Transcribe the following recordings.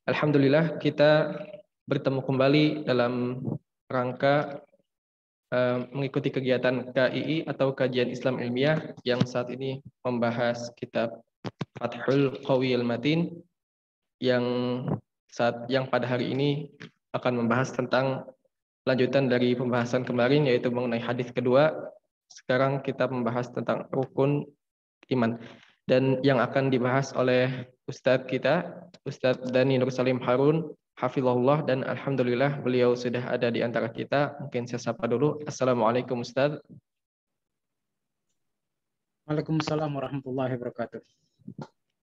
Alhamdulillah kita bertemu kembali dalam rangka mengikuti kegiatan KII atau Kajian Islam Ilmiah yang saat ini membahas kitab Fathul Qawiyil Matin yang pada hari ini akan membahas tentang lanjutan dari pembahasan kemarin yaitu mengenai hadis kedua. Sekarang kita membahas tentang rukun iman. Dan yang akan dibahas oleh Ustadz kita, Ustadz Dani Nur Salim Harun, hafizahullah, dan alhamdulillah beliau sudah ada di antara kita. Mungkin saya sapa dulu. Assalamualaikum Ustadz. Waalaikumsalam warahmatullahi wabarakatuh.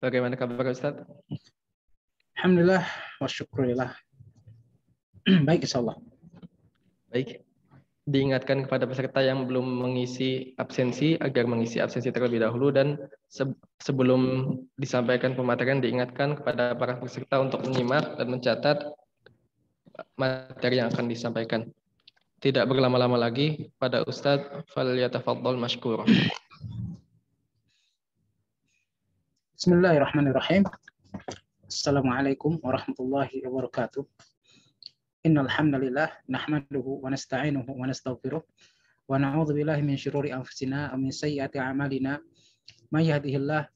Bagaimana kabar Ustadz? Alhamdulillah wa syukurillah. Baik insyaallah. Baik. Diingatkan kepada peserta yang belum mengisi absensi agar mengisi absensi terlebih dahulu, dan sebelum disampaikan pematerian diingatkan kepada para peserta untuk menyimak dan mencatat materi yang akan disampaikan. Tidak berlama-lama lagi, pada Ustadz falyatafaddal mashkur. Bismillahirrahmanirrahim. Assalamualaikum warahmatullahi wabarakatuh. Innal hamdalillah nahmaduhu wa nasta'inuhu wa nastaghfiruh wa na'udzu billahi min syururi anfusina wa min sayyiati a'malina. May yahdihillahu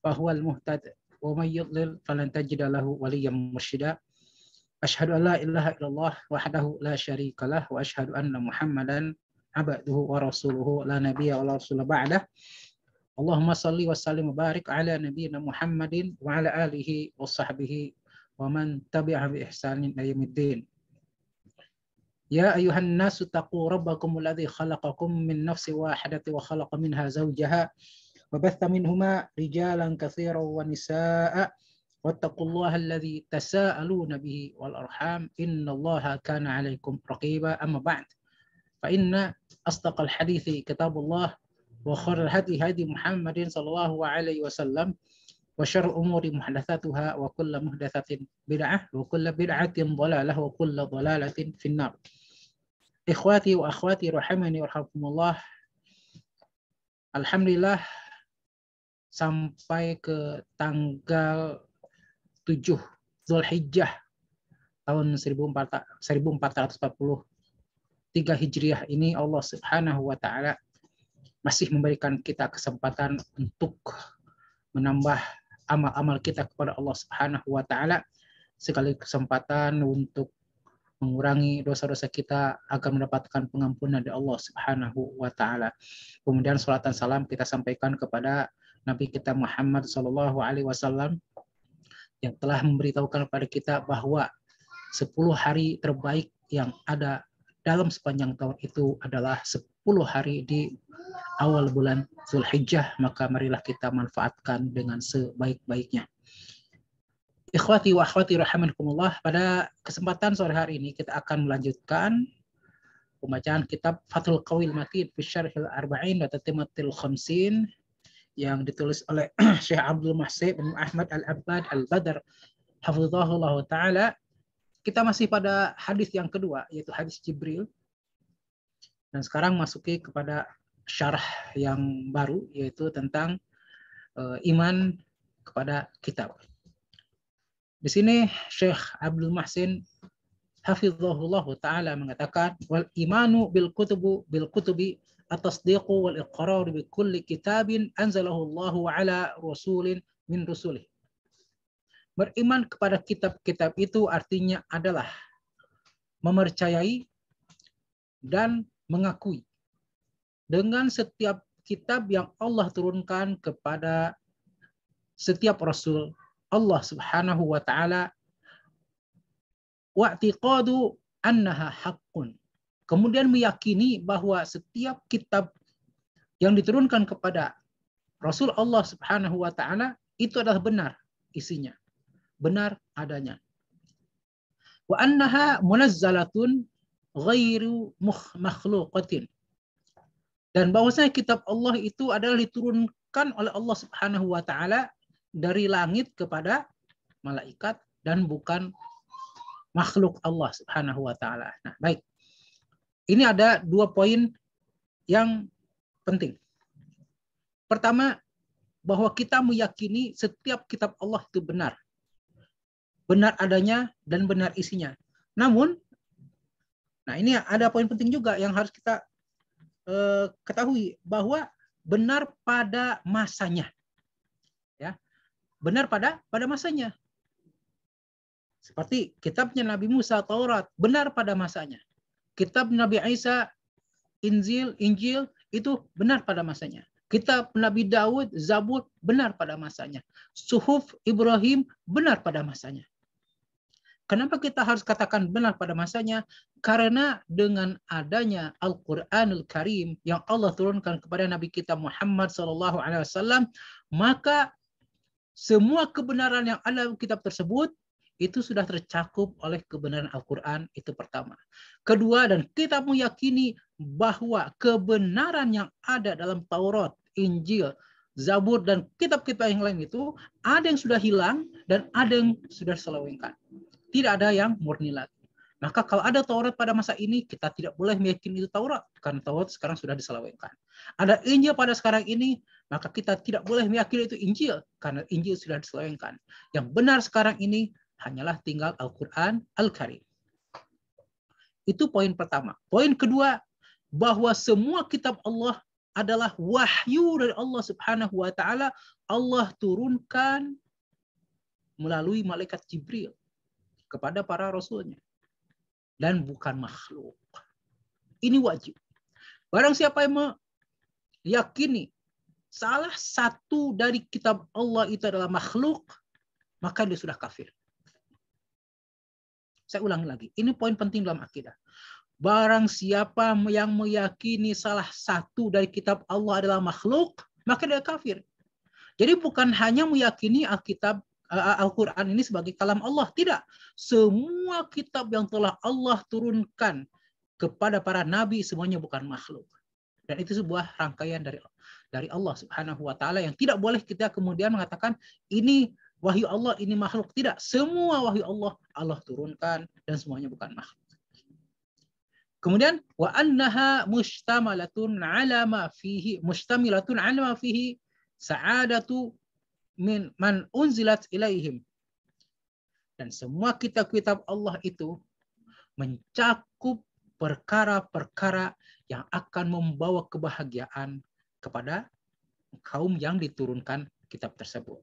fa huwal muhtad wa may yudlil falan tajida lahu waliyyan mursyida. Asyhadu an la ilaha illallah wahdahu la syarika lah wa asyhadu anna Muhammadan abduhu wa rasuluhu la nabiyya wa la rasula ba'dah. Allahumma salli wa sallim wa barik ala nabiyyina Muhammadin wa ala alihi wa sahbihi wa man tabi'aha bi ihsanin ila yaumiddin. Ya ayuhan nasu taqu rabbakum alladhi khalaqakum min nafsin wahidatin wa khalaqa minha zawjaha wa batha minhuma rijalan katsiran wa nisaa'a wattaqullaha alladhi tasaaluna bihi wal arham innallaha kana 'alaikum raqiba. Amma ba'd. Fa inna asdaqal hadithi kitabullah wa khairal hadi hadi Muhammadin sallallahu alaihi wasallam wa syarrul umuri muhdatsatuha wa kullu muhdatsatin bid'ah wa kullu bid'atin dhalalah wa kullu dhalalatin finnar. Ikhwati wa akhwati rahimani warahmatullah. Alhamdulillah sampai ke tanggal 7 Zulhijjah tahun 1443 Hijriah ini Allah Subhanahu wa taala masih memberikan kita kesempatan untuk menambah amal-amal kita kepada Allah Subhanahu wa taala, sekali kesempatan untuk mengurangi dosa-dosa kita agar mendapatkan pengampunan dari Allah Subhanahu wa taala. Kemudian salawat dan salam kita sampaikan kepada Nabi kita Muhammad sallallahu alaihi wasallam yang telah memberitahukan kepada kita bahwa 10 hari terbaik yang ada dalam sepanjang tahun itu adalah 10 hari di awal bulan Zulhijjah, maka marilah kita manfaatkan dengan sebaik-baiknya. Ikhwati wa akhwati rahimakumullah, pada kesempatan sore hari ini kita akan melanjutkan pembacaan kitab Fathul Qawiyil Matin fi Syarhil Arba'in wa Tatimmatul Khamsin yang ditulis oleh Syekh Abdul Muhsin bin Ahmad Al-Abbad Al-Badr hafizahullah taala. Kita masih pada hadis yang kedua, yaitu hadis Jibril. Dan sekarang masuki kepada syarah yang baru, yaitu tentang iman kepada kitab. Di sini Syekh Abdul Muhsin hafizahullah taala mengatakan wal imanu bil kutubi at-tasdiqu wal iqrar bi kulli kitabin anzalahu Allah ala rasulin min rusulih. Beriman kepada kitab-kitab itu artinya adalah mempercayai dan mengakui dengan setiap kitab yang Allah turunkan kepada setiap rasul Allah Subhanahu wa taala, wa'tiqadu annaha haqqun. Kemudian meyakini bahwa setiap kitab yang diturunkan kepada Rasul Allah Subhanahu wa taala itu adalah benar isinya, benar adanya. Wa annaha munazzalatun ghairu makhluqatin. Dan bahwasanya kitab Allah itu adalah diturunkan oleh Allah Subhanahu wa taala dari langit kepada malaikat dan bukan makhluk Allah Subhanahu wa taala. Nah, baik. Ini ada 2 poin yang penting. Pertama, bahwa kita meyakini setiap kitab Allah itu benar. benar adanya dan benar isinya. Namun, nah ini ada poin penting juga yang harus kita ketahui, bahwa benar pada masanya. Ya, benar pada masanya. Seperti kitabnya Nabi Musa, Taurat, benar pada masanya. Kitab Nabi Isa, Injil itu benar pada masanya. Kitab Nabi Daud, Zabur, benar pada masanya. Suhuf Ibrahim, benar pada masanya. Kenapa kita harus katakan benar pada masanya? Karena dengan adanya Al-Quranul Karim yang Allah turunkan kepada Nabi kita Muhammad SAW, maka semua kebenaran yang ada dalam kitab tersebut itu sudah tercakup oleh kebenaran Al-Quran, itu pertama. Kedua, dan kita meyakini bahwa kebenaran yang ada dalam Taurat, Injil, Zabur, dan kitab-kitab yang lain itu ada yang sudah hilang dan ada yang sudah diselewengkan. Tidak ada yang murni lagi. Maka kalau ada Taurat pada masa ini, kita tidak boleh meyakini itu Taurat, karena Taurat sekarang sudah diselewengkan. Ada Injil pada sekarang ini, maka kita tidak boleh meyakini itu Injil, karena Injil sudah diselewengkan. Yang benar sekarang ini hanyalah tinggal Al-Quran Al-Karim. Itu poin pertama. Poin kedua, bahwa semua kitab Allah adalah wahyu dari Allah Subhanahu wa taala. Allah turunkan melalui malaikat Jibril kepada para rasulnya, dan bukan makhluk. Ini wajib. Barang siapa yang meyakini salah satu dari kitab Allah itu adalah makhluk, maka dia sudah kafir. Saya ulangi lagi, ini poin penting dalam akidah. Barang siapa yang meyakini salah satu dari kitab Allah adalah makhluk, maka dia kafir. Jadi bukan hanya meyakini Al-Quran ini sebagai kalam Allah. Tidak. Semua kitab yang telah Allah turunkan kepada para nabi semuanya bukan makhluk. Dan itu sebuah rangkaian dari Allah Subhanahu wa taala yang tidak boleh kita kemudian mengatakan ini wahyu Allah, ini makhluk. Tidak. Semua wahyu Allah turunkan dan semuanya bukan makhluk. Kemudian wa annaha mustamilatun ala ma fihi sa'adatu min man unzilat ilaihim. Dan semua kitab-kitab Allah itu mencakup perkara-perkara yang akan membawa kebahagiaan kepada kaum yang diturunkan kitab tersebut.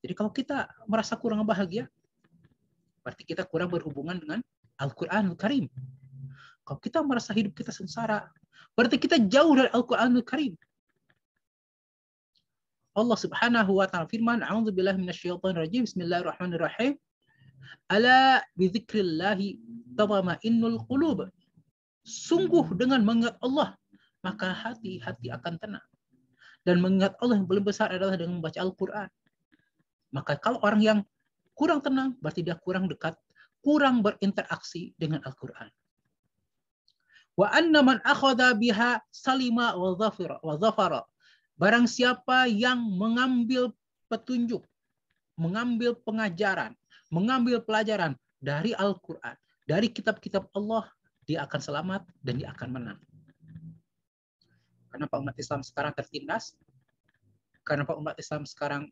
Jadi kalau kita merasa kurang bahagia, berarti kita kurang berhubungan dengan Al-Quranul Karim. Kalau kita merasa hidup kita sengsara, berarti kita jauh dari Al-Quranul Karim. Allah Subhanahu wa taala firman, "A'udzubillahi minasyaitonir rajim. Bismillahirrahmanirrahim. Ala bidzikrillahi tatma'innul qulub." Sungguh dengan mengingat Allah, maka hati-hati akan tenang. Dan mengingat Allah yang paling besar adalah dengan membaca Al-Qur'an. Maka kalau orang yang kurang tenang, berarti dia kurang dekat, kurang berinteraksi dengan Al-Qur'an. Wa anna man akhadha biha salima wa dhafara. Barang siapa yang mengambil petunjuk, mengambil pengajaran, mengambil pelajaran dari Al-Quran, dari kitab-kitab Allah, dia akan selamat dan dia akan menang. Kenapa umat Islam sekarang tertindas? Kenapa umat Islam sekarang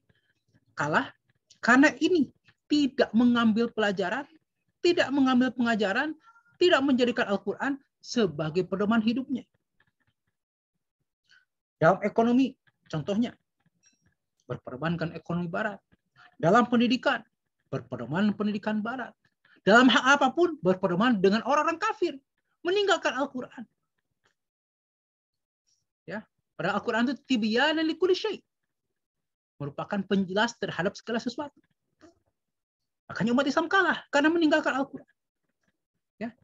kalah? Karena ini tidak mengambil pelajaran, tidak mengambil pengajaran, tidak menjadikan Al-Quran sebagai pedoman hidupnya. Dalam ekonomi, contohnya, berperbankan ekonomi barat. Dalam pendidikan, berpedoman pendidikan barat. Dalam hal apapun, berpedoman dengan orang-orang kafir. Meninggalkan Al-Quran. Ya, pada Al-Quran itu tibyanan likulli syai'. Merupakan penjelas terhadap segala sesuatu. Makanya umat Islam kalah karena meninggalkan Al-Quran. Ya.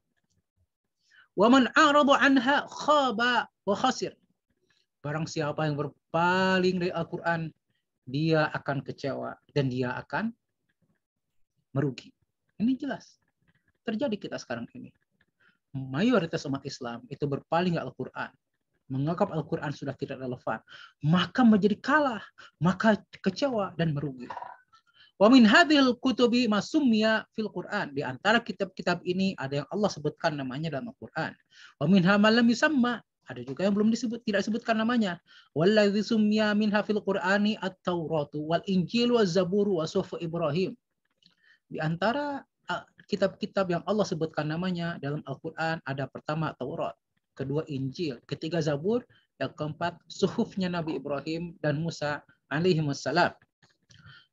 Wa man a'rada anha khaba wa khasir. Barang siapa yang berpaling dari Al-Quran, dia akan kecewa dan dia akan merugi. Ini jelas. Terjadi kita sekarang ini. Mayoritas umat Islam itu berpaling dari Al-Quran. Menganggap Al-Quran sudah tidak relevan. Maka menjadi kalah. Maka kecewa dan merugi. Wa min hadhil kutubi masummiya fil Quran. Di antara kitab-kitab ini ada yang Allah sebutkan namanya dalam Al-Quran. Wa minha ma lam yusamma. Ada juga yang belum tidak disebutkan namanya. Walladzi summiya minha fil Qur'ani at-Tauratu wal Injil waz Zabur wa Suhuf Ibrahim. Di antara kitab-kitab yang Allah sebutkan namanya dalam Al-Quran ada pertama Taurat, kedua Injil, ketiga Zabur, yang keempat suhufnya Nabi Ibrahim dan Musa alaihimussalam.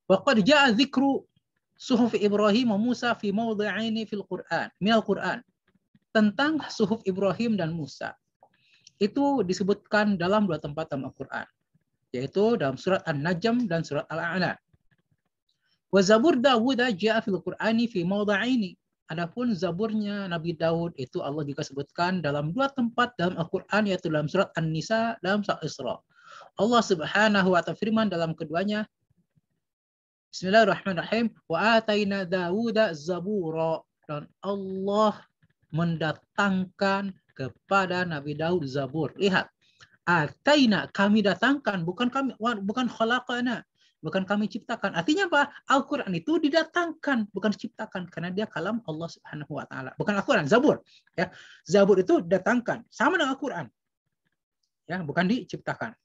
Wa qad jaa dzikru suhuf Ibrahim wa Musa fi mawdhi'aini fil Qur'an, minal Qur'an. Tentang suhuf Ibrahim dan Musa itu disebutkan dalam dua tempat dalam Al-Quran, yaitu dalam surat An-Najm dan surat Al-A'la. Wa Zabur Dawud jaa fil Qur'ani fi mawdhi'aini. Adapun Zaburnya Nabi Daud itu Allah juga sebutkan dalam dua tempat dalam Al-Quran, yaitu dalam surat An-Nisa dan surat Isra. Allah Subhanahu wa ta'ala firman dalam keduanya, Bismillahirrahmanirrahim, wa ataina Dawuda zabura, dan Allah mendatangkan kepada Nabi Daud Zabur. Lihat, ataina, kami datangkan, bukan khalaqana, bukan kami ciptakan. Artinya apa? Al-Quran itu didatangkan, bukan diciptakan, karena dia kalam Allah Subhanahu wa ta'ala. Bukan Al-Quran, Zabur. Ya, Zabur itu didatangkan, sama dengan Al-Quran. Ya, bukan diciptakan.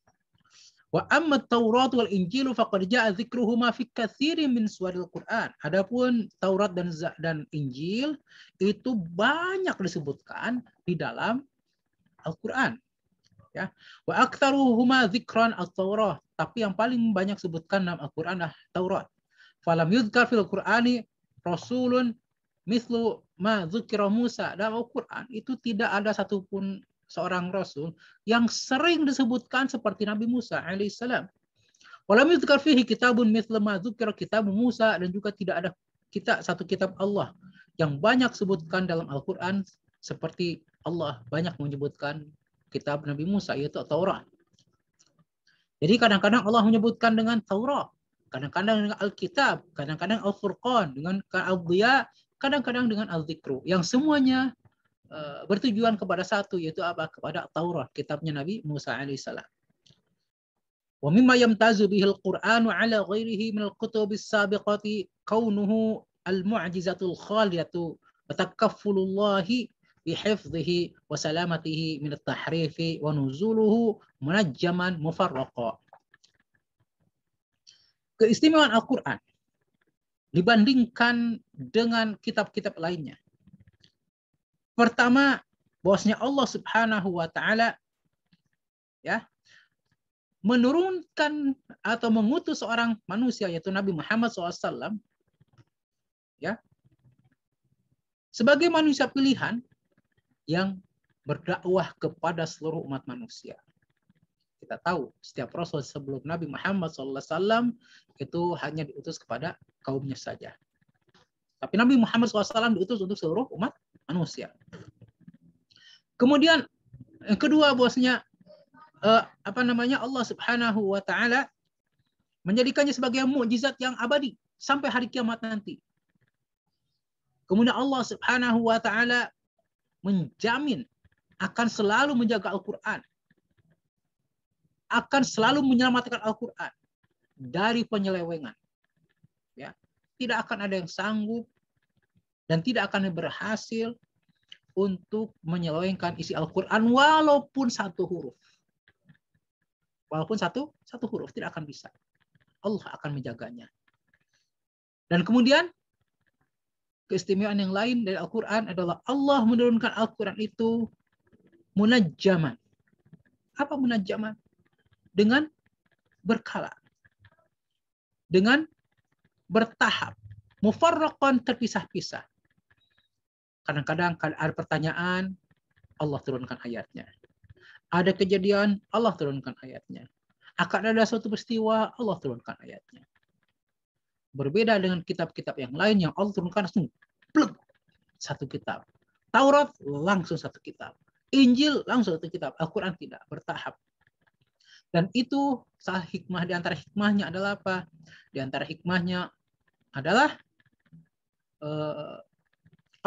Wa amma Taurat wal Injil faqad jaa dzikruhuma fi katsirin min suwaril Quran. Adapun Taurat dan Injil itu banyak disebutkan di dalam Al-Quran. Ya, wa aktsaruhuma dzikran at-Taurah, tapi yang paling banyak sebutkan dalam Al-Qur'an adalah Taurat. Falam yuzkar fil Qur'ani rasulun mithlu ma dzukira Musa. Dalam Al-Qur'an itu tidak ada satupun seorang rasul yang sering disebutkan seperti Nabi Musa alaihissalam. Walam yuzkar fihi kitabun mithlu ma dzukira kitab Musa, dan juga tidak ada satu kitab Allah yang banyak sebutkan dalam Al-Qur'an seperti Allah banyak menyebutkan kitab Nabi Musa, yaitu Taurat. Jadi kadang-kadang Allah menyebutkan dengan Taurat, kadang-kadang dengan Alkitab, kadang-kadang Al-Furqan, dengan Al-Dhiya, kadang-kadang dengan Al-Dzikru, yang semuanya bertujuan kepada satu, yaitu apa? Kepada Taurat, kitabnya Nabi Musa alaihissalam. Wa mimma yamtazu bihil Qur'anu ala ghairihi min al-kutubis sabiqati kaunuhu al-mu'jizatul khaliyatu wa takaffulullahi bihifdhihi wa salamatihi min at-tahrifi wa nuzuluhu munajjaman mufarraqa. Keistimewaan Al-Quran dibandingkan dengan kitab-kitab lainnya. Pertama, bahwasanya Allah Subhanahu wa ta'ala ya menurunkan atau mengutus seorang manusia, yaitu Nabi Muhammad SAW, ya, sebagai manusia pilihan yang berdakwah kepada seluruh umat manusia. Kita tahu setiap rasul sebelum Nabi Muhammad SAW itu hanya diutus kepada kaumnya saja. Tapi Nabi Muhammad SAW diutus untuk seluruh umat manusia. Kemudian yang kedua, bahwasanya Allah Subhanahu wa ta'ala menjadikannya sebagai mukjizat yang abadi sampai hari kiamat nanti. Kemudian Allah Subhanahu wa ta'ala menjamin akan selalu menjaga Al-Quran, akan selalu menyelamatkan Al-Quran dari penyelewengan. Ya, tidak akan ada yang sanggup dan tidak akan berhasil untuk menyelewengkan isi Al-Quran walaupun satu huruf. Walaupun satu huruf tidak akan bisa. Allah akan menjaganya. Dan kemudian keistimewaan yang lain dari Al-Quran adalah Allah menurunkan Al-Quran itu munajjaman. Apa munajjaman? Dengan berkala. Dengan bertahap. Mufarraqan, terpisah-pisah. Kadang-kadang ada pertanyaan, Allah turunkan ayatnya. Ada kejadian, Allah turunkan ayatnya. Akan ada suatu peristiwa, Allah turunkan ayatnya. Berbeda dengan kitab-kitab yang lain yang Allah turunkan langsung plug, satu kitab. Taurat langsung satu kitab. Injil langsung satu kitab. Al-Quran tidak, bertahap. Dan itu salah hikmah, di antara hikmahnya adalah apa? Di antara hikmahnya adalah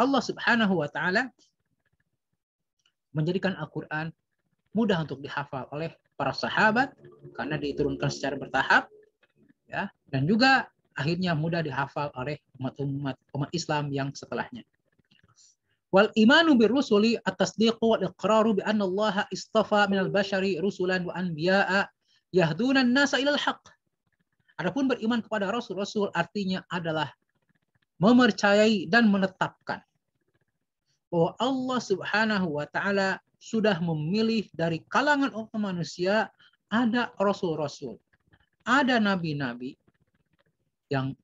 Allah Subhanahu wa ta'ala menjadikan Al-Quran mudah untuk dihafal oleh para sahabat karena diturunkan secara bertahap, ya, dan juga akhirnya mudah dihafal oleh umat Islam yang setelahnya. Wal imanu bir rusuli at-tasdiqu wal iqraru bi anna Allah istafa minal bashari rusulan wa anbiya'a yahdunan nasa ilal haqq. Adapun beriman kepada rasul-rasul artinya adalah memercayai dan menetapkan bahwa Allah Subhanahu wa taala sudah memilih dari kalangan umat manusia ada rasul-rasul, ada nabi-nabi yang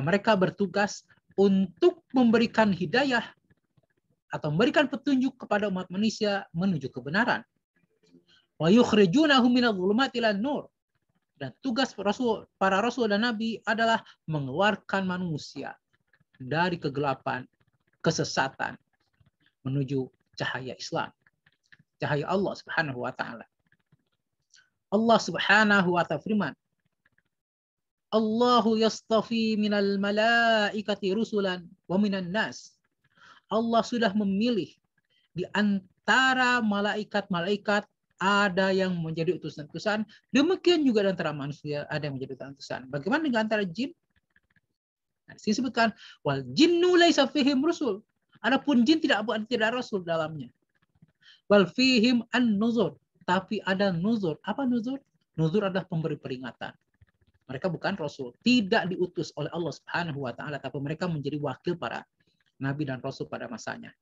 mereka bertugas untuk memberikan hidayah atau memberikan petunjuk kepada umat manusia menuju kebenaran. Wa yukhrijunahum minadh-dhulumati ilan nur. Dan tugas para rasul dan nabi adalah mengeluarkan manusia dari kegelapan, kesesatan menuju cahaya Islam, cahaya Allah Subhanahu wa taala. Allah Subhanahu wa ta'ala firman, Allahu yastafi minal malaikati rusulan wa minan nas. Allah sudah memilih di antara malaikat-malaikat ada yang menjadi utusan-utusan, demikian juga di antara manusia ada yang menjadi utusan. Bagaimana dengan antara jin? Nah, disebutkan wal jinnu laisa fihim rusul. Adapun jin tidak rasul dalamnya. Wal fihim an-nuzur. Tapi ada nuzur. Apa nuzur? Nuzur adalah pemberi peringatan. Mereka bukan rasul, tidak diutus oleh Allah Subhanahu wa taala, tapi mereka menjadi wakil para nabi dan rasul pada masanya.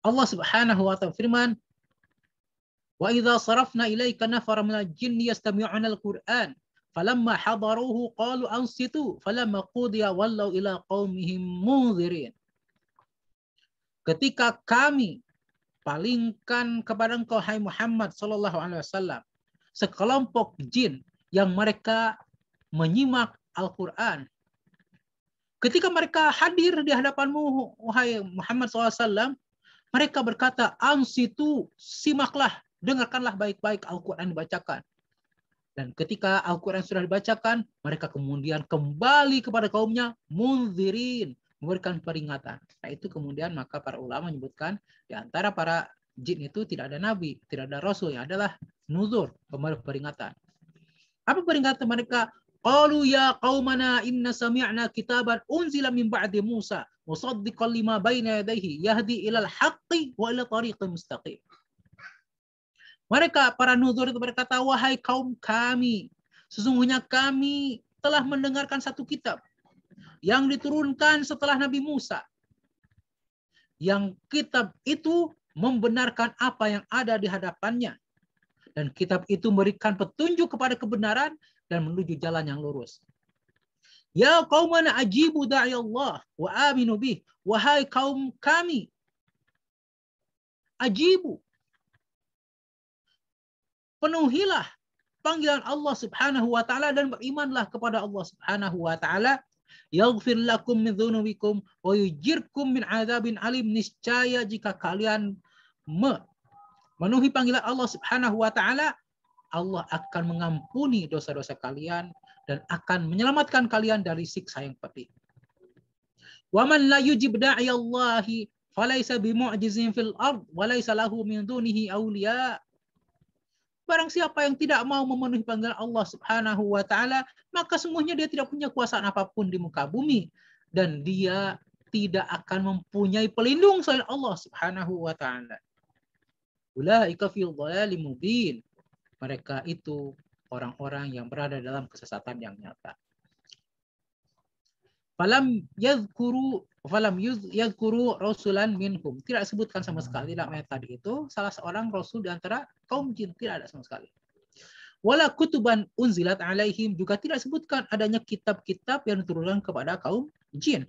Allah Subhanahu wa taala firman, "Wa idza sarafna ilaika nafara minal jinni yastami'una al-Qur'an, falamma hadaruhu qalu ansitu, falamma qudiya wallaw ila qaumihim munzirin." Ketika kami palingkan kepada engkau hai Muhammad sallallahu alaihi wasallam sekelompok jin yang mereka menyimak Al-Qur'an. Ketika mereka hadir di hadapanmu wahai Muhammad SAW, mereka berkata, ansitu, simaklah, dengarkanlah baik-baik Al-Qur'an dibacakan. Dan ketika Al-Qur'an sudah dibacakan, mereka kemudian kembali kepada kaumnya munzirin, memberikan peringatan. Nah, itu kemudian maka para ulama menyebutkan di antara para jin itu tidak ada nabi, tidak ada rasul, yang adalah nuzur, pemberi peringatan. Apa peringatan mereka? Qalu ya qaumana inna sami'na kitaban unzila min ba'di Musa musaddiqan lima baina yadayhi yahdi ilal haqqi wa ila tariqin mustaqim. Mereka para nuzur itu berkata, wahai kaum kami, sesungguhnya kami telah mendengarkan satu kitab yang diturunkan setelah Nabi Musa. Yang kitab itu membenarkan apa yang ada di hadapannya. Dan kitab itu memberikan petunjuk kepada kebenaran dan menuju jalan yang lurus. Ya qaumana ajibu da'i Allah wa aminu bih. Wahai kaum kami, ajibu. Penuhilah panggilan Allah Subhanahu wa taala dan berimanlah kepada Allah Subhanahu wa taala. Yaghfir lakum min dzunubikum wa yujirkum min adzabin alim. Niscaya jika kalian memenuhi panggilan Allah Subhanahu wa taala, Allah akan mengampuni dosa-dosa kalian dan akan menyelamatkan kalian dari siksa yang pedih. Wa man la yujib da'i Allahi falaysa bimu'jizin fil ard wa laysa lahu min dunihi awliya. Barang siapa yang tidak mau memenuhi panggilan Allah Subhanahu wa taala, maka sungguhnya dia tidak punya kuasaan apapun di muka bumi dan dia tidak akan mempunyai pelindung selain Allah Subhanahu wa taala. Ulaika fi dhalalin mubin. Mereka itu orang-orang yang berada dalam kesesatan yang nyata. Falam yadhkuru rasulan minhum. Tidak disebutkan sama sekali dalam ayat tadi itu salah seorang rasul di antara kaum jin, tidak ada sama sekali. Wala kutuban unzilat alaihim, juga tidak disebutkan adanya kitab-kitab yang diturunkan kepada kaum jin.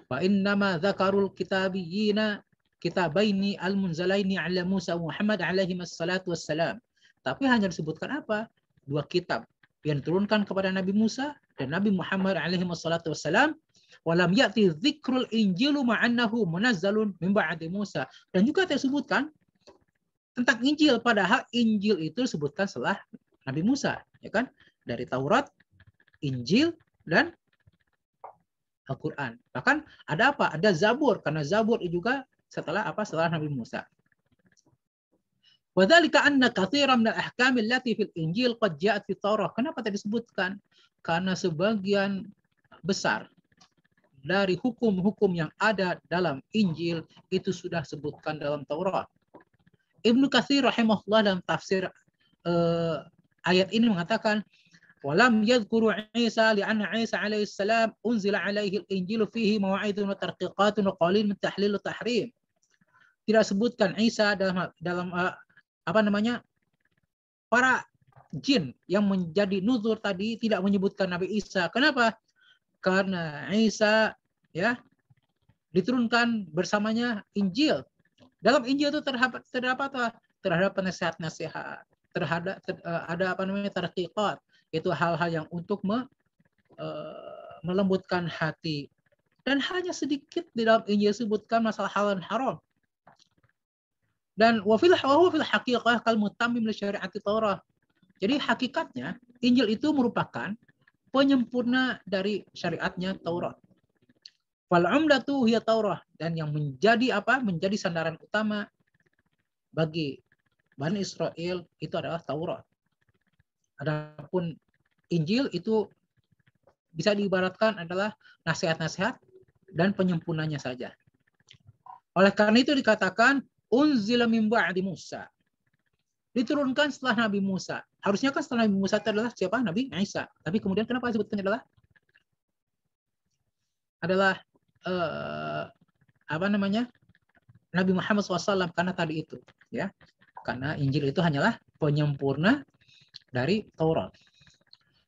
Wa innama dzakarul kitabiyina kitabaini al-munzalaini ala Musa wa Muhammad alaihi wassalatu wassalam. Tapi hanya disebutkan apa? Dua kitab yang diturunkan kepada Nabi Musa dan Nabi Muhammad alaihi wassalatu wassalam. Walam ya'ti dzikrul injilu ma'annahu munazzalun min ba'di Musa. Dan juga disebutkan tentang Injil, padahal Injil itu disebutkan setelah Nabi Musa, ya kan? Dari Taurat, Injil dan Al-Qur'an. Bahkan ada apa? Ada Zabur, karena Zabur juga setelah apa? Setelah Nabi Musa. Wa dzalika anna katsiran min al-ahkam allati fil Injil qad ja'at fi Taurah. Kenapa tadi disebutkan? Karena sebagian besar dari hukum-hukum yang ada dalam Injil itu sudah sebutkan dalam Taurat. Ibnu Katsir rahimahullah dalam tafsir ayat ini mengatakan Walam yadhkuru Isa li'anna Isa alaihi salam unzila alaihi al-Injil fihi mawa'idun wa tarqiqatun wa qalil min tahlil wa tahrim. Tidak sebutkan Isa dalam apa namanya? Para jin yang menjadi nuzur tadi tidak menyebutkan Nabi Isa. Kenapa? Karena Isa ya diturunkan bersamanya Injil. Dalam Injil itu terdapat nasihat-nasihat, ada apa namanya tarqiqat, itu hal-hal yang untuk melembutkan hati. Dan hanya sedikit di dalam Injil disebutkan masalah halal dan haram. Dan wa fil haqiqah kal mutammim li syariati Taurah. Jadi hakikatnya Injil itu merupakan penyempurna dari syariatnya Taurat. Wal umdatu hiya Taurah, dan yang menjadi menjadi sandaran utama bagi Bani Israel itu adalah Taurat. Adapun Injil itu bisa diibaratkan adalah nasihat-nasihat dan penyempurnanya saja. Oleh karena itu dikatakan unzila min ba'di Musa. Diturunkan setelah Nabi Musa. Harusnya kan setelah Nabi Musa itu adalah siapa? Nabi Isa. Tapi kemudian kenapa disebutkan adalah apa namanya? Nabi Muhammad SAW, karena tadi itu, ya. Karena Injil itu hanyalah penyempurna dari Taurat.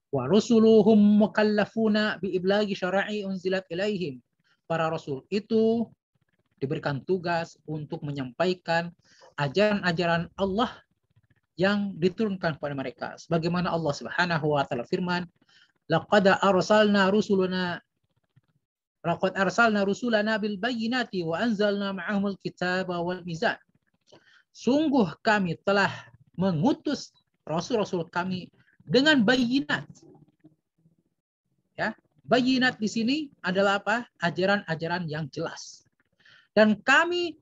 Wa rusuluhum mukallafuna bi iblagi syara'i unzilat ilaihim. Para rasul itu diberikan tugas untuk menyampaikan ajaran-ajaran Allah yang diturunkan kepada mereka. Sebagaimana Allah Subhanahu wa taala firman, laqad arsalna rusulana bil bayyinati wa anzalna ma'ahumul kitaba wal mizan. Sungguh kami telah mengutus rasul-rasul kami dengan bayyinat. Ya, bayyinat di sini adalah apa? Ajaran-ajaran yang jelas. Dan kami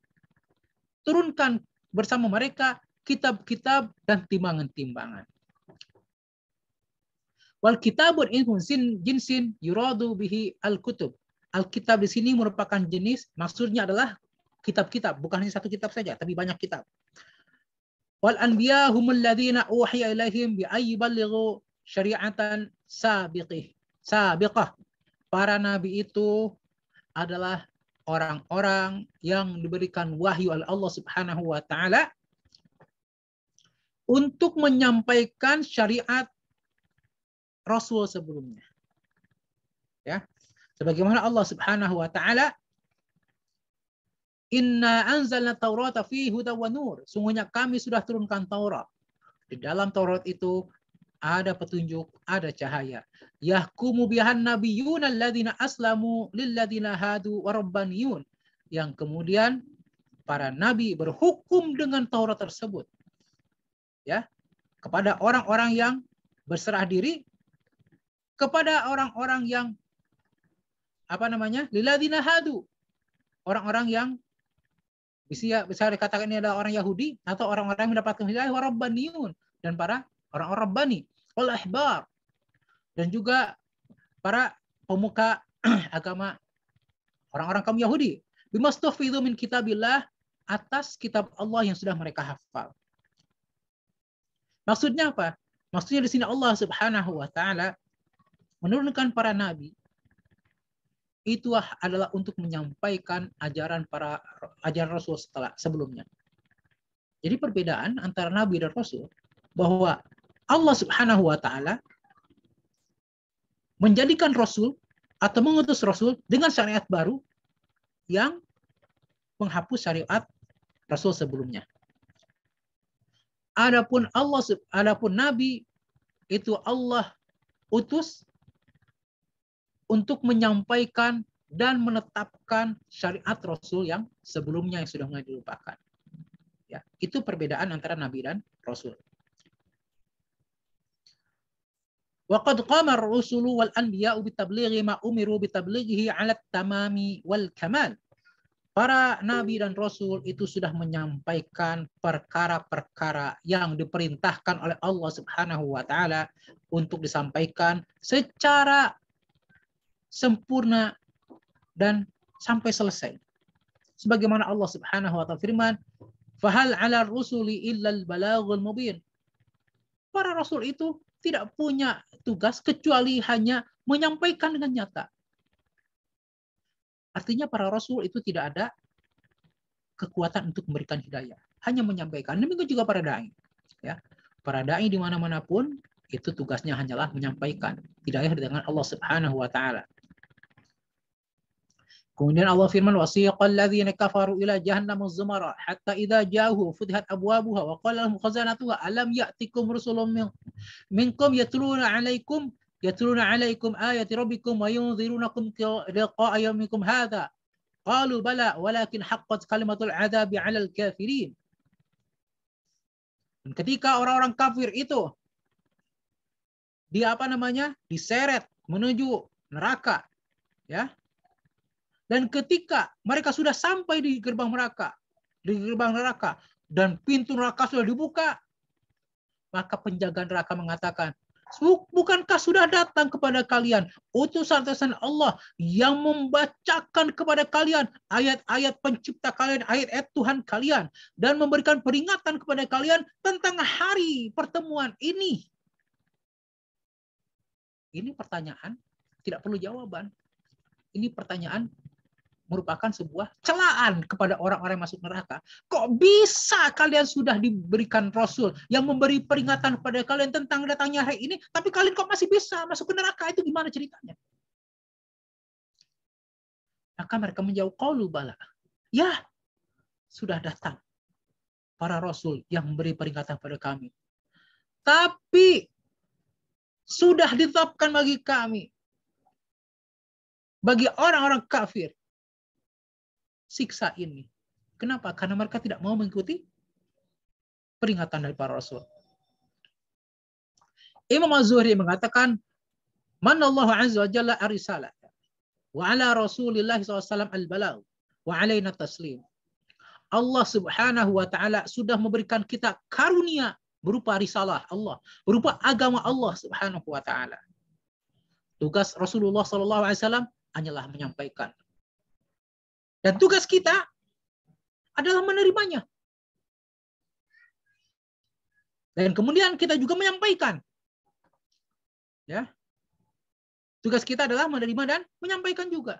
turunkan bersama mereka kitab-kitab dan timbangan-timbangan. Wal kitabun jinsin yuradu bihi al-kutub. Alkitab di sini merupakan jenis, maksudnya adalah kitab-kitab, bukan hanya satu kitab saja, tapi banyak kitab. Wal anbiya humul ladzina uhiya ilaihim bi ayyi ballighu syari'atan sabiqah. Para nabi itu adalah orang-orang yang diberikan wahyu oleh Allah Subhanahu wa taala untuk menyampaikan syariat Rasul sebelumnya. Ya. Sebagaimana Allah Subhanahu wa taala, inna anzalna taurata fihi hudan wa nur. Sungguhnya kami sudah turunkan Taurat. Di dalam Taurat itu ada petunjuk, ada cahaya. Yahkumu bihan nabiyyuna alladzina aslamu lilladzina hadu wa rabbaniyun. Yang kemudian para nabi berhukum dengan Taurat tersebut. Ya, kepada orang-orang yang berserah diri, kepada orang-orang yang lilladzina hadu, orang-orang yang bisa dikatakan ini adalah orang Yahudi atau orang-orang yang mendapatkan hidayah, wa rabbaniyun, dan para orang-orang rabbani, wal ahbar, dan juga para pemuka agama orang-orang kaum Yahudi, bimastafidhu min kitabillah, atas kitab Allah yang sudah mereka hafal. Maksudnya apa? Maksudnya di sini Allah Subhanahu wa taala menurunkan para nabi itu adalah untuk menyampaikan ajaran Rasul sebelumnya. Jadi perbedaan antara Nabi dan Rasul, bahwa Allah Subhanahu wa taala menjadikan Rasul atau mengutus Rasul dengan syariat baru yang menghapus syariat Rasul sebelumnya. Adapun Nabi itu Allah utus untuk menyampaikan dan menetapkan syariat Rasul yang sebelumnya yang sudah mulai dilupakan. Ya, itu perbedaan antara Nabi dan Rasul. Waqad qama ar-rusulu wal anbiya'u bitablighi ma umiru bitablighihi 'ala at-tamami wal kamal. Para nabi dan rasul itu sudah menyampaikan perkara-perkara yang diperintahkan oleh Allah Subhanahu wa taala untuk disampaikan secara sempurna dan sampai selesai. Sebagaimana Allah Subhanahu wa taala firman, "Fahal 'ala rusuli illa al-balaghul mubin." Para rasul itu tidak punya tugas kecuali hanya menyampaikan dengan nyata. Artinya para rasul itu tidak ada kekuatan untuk memberikan hidayah, hanya menyampaikan. Demikian juga para dai. Ya, para dai di mana-mana pun itu tugasnya hanyalah menyampaikan hidayah dengan Allah Subhanahu wa taala. Kemudian Allah firman, wasiqal ladzina kafaru ila jahannam zumara hatta idza ja'uhu futihat abwabuha wa qala lahum khazanatuha alam ya'tikum rusulun minkum yatluna 'alaikum ayati rabbikum wa yunzirunakum liqa'a yawmikum hadza qalu bala walakin haqqat kalimatul 'adzabi 'alal kafirin. Dan ketika orang-orang kafir itu diseret menuju neraka, ya. Dan ketika mereka sudah sampai di gerbang neraka dan pintu neraka sudah dibuka, maka penjaga neraka mengatakan, bukankah sudah datang kepada kalian utusan-utusan Allah yang membacakan kepada kalian ayat-ayat pencipta kalian, ayat-ayat Tuhan kalian, dan memberikan peringatan kepada kalian tentang hari pertemuan ini? Ini pertanyaan tidak perlu jawaban. Ini pertanyaan merupakan sebuah celaan kepada orang-orang yang masuk neraka. Kok bisa kalian sudah diberikan Rasul yang memberi peringatan kepada kalian tentang datangnya hari ini, tapi kalian kok masih bisa masuk ke neraka? Itu gimana ceritanya? Maka mereka menjawab, qalu bala. Ya, sudah datang para Rasul yang memberi peringatan kepada kami. Tapi sudah ditetapkan bagi kami, bagi orang-orang kafir, siksa ini. Kenapa? Karena mereka tidak mau mengikuti peringatan dari para rasul. Imam Az-Zuhri mengatakan, manallahu azza wa jalla ar-risalah wa ala rasulillah SAW al-balagh wa alaina taslim. Allah Subhanahu wa taala sudah memberikan kita karunia berupa risalah Allah, berupa agama Allah Subhanahu wa taala. Tugas Rasulullah SAW hanyalah menyampaikan. Dan tugas kita adalah menerimanya. Dan kemudian kita juga menyampaikan. Ya. Tugas kita adalah menerima dan menyampaikan juga.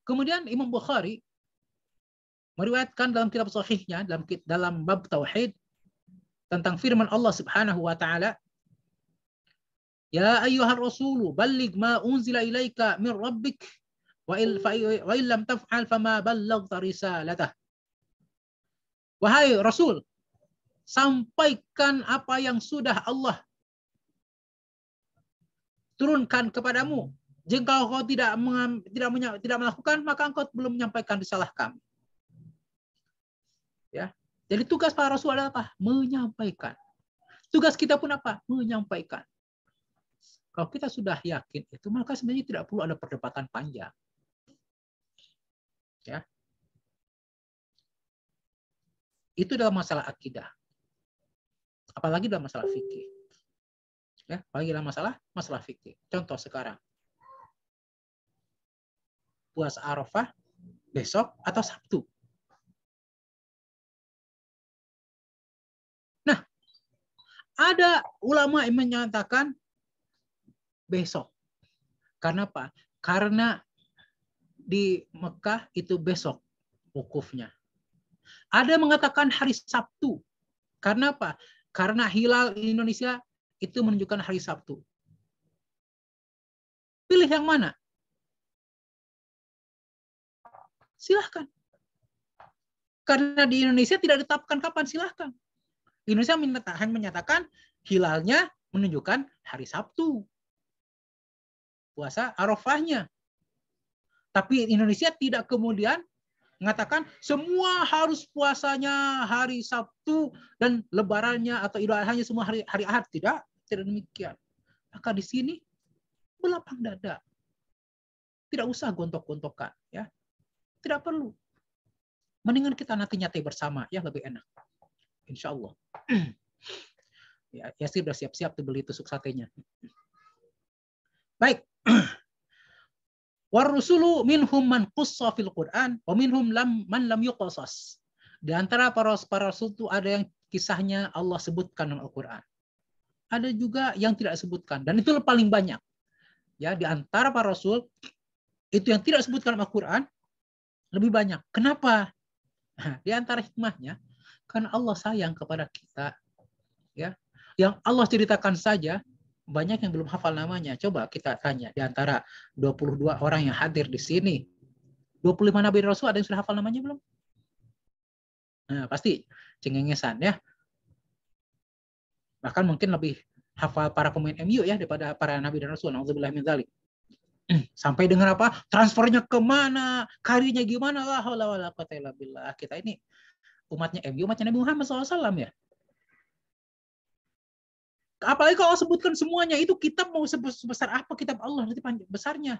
Kemudian Imam Bukhari meriwayatkan dalam kitab sahihnya, dalam bab tauhid, tentang firman Allah Subhanahu wa taala, ya ayyuhar rasulu balligh ma unzila ilaika min rabbik wa illam taf'al fama ballaghta risalatah. Wahai Rasul, sampaikan apa yang sudah Allah turunkan kepadamu. Jika kau tidak melakukan, maka engkau belum menyampaikan risalah kami. Ya. Jadi tugas para Rasul adalah apa? Menyampaikan. Tugas kita pun apa? Menyampaikan. Kalau kita sudah yakin itu, maka sebenarnya tidak perlu ada perdebatan panjang. Ya. Itu dalam masalah akidah. Apalagi dalam masalah fikih. Ya, apalagi dalam masalah fikih. Contoh sekarang. Puasa Arafah besok atau Sabtu. Nah, ada ulama yang menyatakan besok. Karena apa? Karena di Mekah itu besok wukufnya. Ada yang mengatakan hari Sabtu. Karena apa? Karena hilal di Indonesia itu menunjukkan hari Sabtu. Pilih yang mana? Silahkan. Karena di Indonesia tidak ditetapkan kapan, silahkan. Indonesia hanya menyatakan hilalnya menunjukkan hari Sabtu. Puasa Arafahnya. Tapi Indonesia tidak kemudian mengatakan semua harus puasanya hari Sabtu dan lebarannya atau Idul Adha-nya semua hari Ahad. Tidak demikian. Maka di sini berlapang dada. Tidak usah gontok-gontokan, ya. Tidak perlu. Mendingan kita nanti nyatai bersama, ya lebih enak. Insya Allah. Ya sih udah siap-siap tuh beli tusuk satenya. Baik. Warusulu minhum man qussa fil Quran wa minhum man lam yuqassas. Di antara para rasul itu ada yang kisahnya Allah sebutkan dalam Al-Quran. Ada juga yang tidak sebutkan, dan itu paling banyak. Ya, di antara para rasul itu yang tidak sebutkan dalam Al-Quran lebih banyak. Kenapa? Di antara hikmahnya, karena Allah sayang kepada kita. Ya, yang Allah ceritakan saja banyak yang belum hafal namanya. Coba kita tanya di antara 22 orang yang hadir di sini, 25 nabi dan rasul ada yang sudah hafal namanya belum? Nah, pasti cengengesan ya. Bahkan mungkin lebih hafal para pemain MU ya daripada para nabi dan rasul. Nauzubillah min dzalik. Sampai dengan apa? Transfernya kemana? Karirnya gimana? La haula wala quwata illa billah. Kita ini umatnya MU, umatnya Nabi Muhammad SAW ya. Apalagi kalau sebutkan semuanya, itu kitab mau sebesar apa kitab Allah nanti besarnya.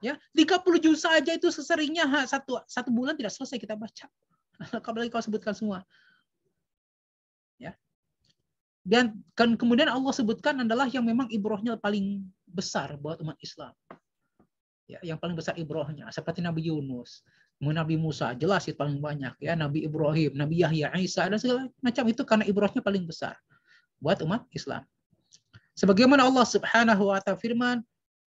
Ya, 30 juz saja itu seseringnya satu bulan tidak selesai kita baca. Apalagi kalau sebutkan semua. Ya. Dan kan kemudian Allah sebutkan adalah yang memang ibrohnya paling besar buat umat Islam. Ya, yang paling besar ibrohnya seperti Nabi Yunus, Nabi Musa, jelas itu paling banyak ya, Nabi Ibrahim, Nabi Yahya, Isa dan segala macam itu karena ibrohnya paling besar buat umat Islam. Sebagaimana Allah Subhanahu wa ta'ala firman,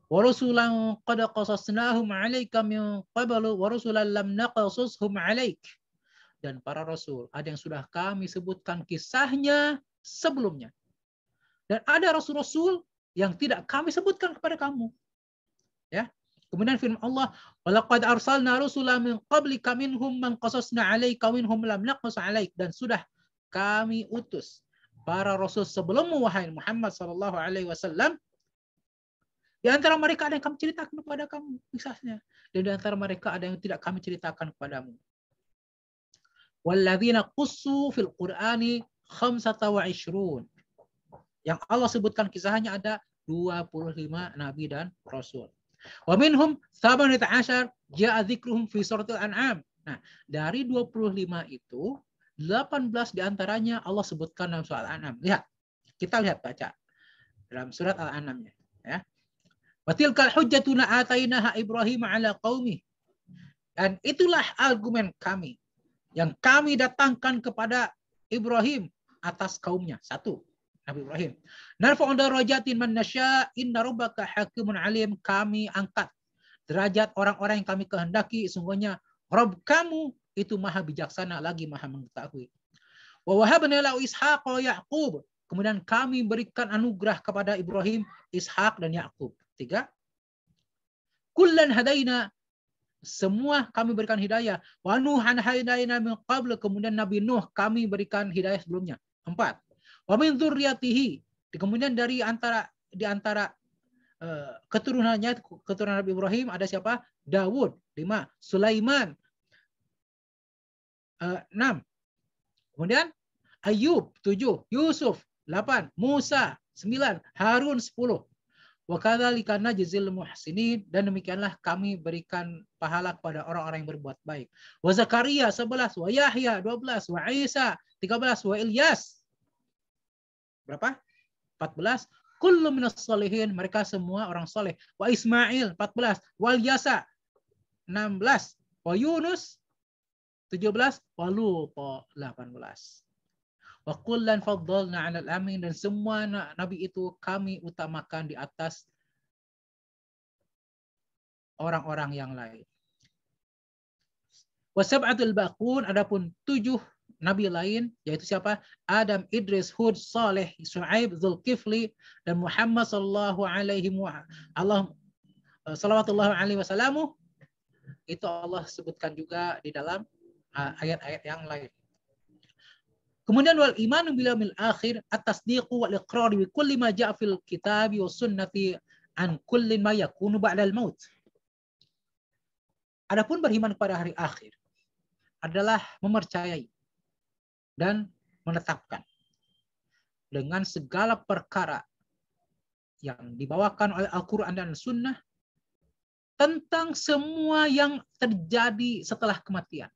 "Wa rusulan qad qasasnahum 'alaika min qablu wa rusulan lam naqasushum 'alaik." Dan para rasul ada yang sudah kami sebutkan kisahnya sebelumnya. Dan ada rasul-rasul yang tidak kami sebutkan kepada kamu. Ya. Kemudian firman Allah, "Walaqad arsalna rusulan min qablika minhum man qasasna 'alaika minhum lam naqsus 'alaik." Dan sudah kami utus para rasul sebelummu wahai Muhammad sallallahu alaihi wasallam. Di antara mereka ada yang kami ceritakan kepada kamu kisahnya, dan di antara mereka ada yang tidak kami ceritakan kepadamu. Walladzina qussu fil Qur'ani 25. Yang Allah sebutkan kisahnya ada 25 nabi dan rasul. Wa minhum 18 ja'a dzikruhum fi suratul An'am. Nah, dari 25 itu 18 diantaranya Allah sebutkan dalam surat Al-An'am. Lihat, kita lihat baca dalam surat Al-An'amnya. Ya. Wa tilkal hujjatuna atainaha Ibrahim ala qaumi. Dan itulah argumen kami yang kami datangkan kepada Ibrahim atas kaumnya. Satu, Nabi Ibrahim. Narfa'u darajatin man nasya inna rabbaka hakimun alim. Kami angkat derajat orang-orang yang kami kehendaki. Sungguhnya Rabb kamu itu maha bijaksana lagi maha mengetahui. Wa wahabna lahu Ishaq wa Yaqub. Kemudian kami berikan anugerah kepada Ibrahim, Ishak dan Yakub. 3. Kullan hadaina. Semua kami berikan hidayah. Wa Nuhan hadaina min qabl. Kemudian Nabi Nuh kami berikan hidayah sebelumnya. 4. Wa min dzurriyyatihi. Kemudian di antara keturunannya, keturunan Nabi Ibrahim ada siapa? Dawud. 5. Sulaiman. 6. Kemudian Ayub. 7. Yusuf. 8. Musa. 9. Harun. 10. Wa kadzalika najzil muhsinin. Dan demikianlah kami berikan pahala kepada orang-orang yang berbuat baik. Wa Zakaria 11. Wa Yahya 12. Wa Isa 13. Wa Ilyas berapa? 14. Kullu minas sholihin. Mereka semua orang soleh. Wa Ismail 14. Wal Yasa 16. Wa Yunus 17. Wa Lut 18. Wa kullan faddalna 'alal alamin. Dan semua nabi itu kami utamakan di atas orang-orang yang lain. Wa sab'atul baqun. Adapun 7 nabi lain, yaitu siapa? Adam, Idris, Hud, Saleh, Shu'aib, Zulkifli, dan Muhammad sallallahu alaihi wasallam. Itu Allah sebutkan juga di dalam ayat-ayat yang lain. Kemudian wal imanu bil yaumil akhir at-tasdiqu wal iqrar bi kulli ma ja'a fil kitabi was sunnati an kulli ma yakunu ba'dal maut. Adapun beriman kepada hari akhir adalah mempercayai dan menetapkan dengan segala perkara yang dibawakan oleh Al-Quran dan Sunnah tentang semua yang terjadi setelah kematian.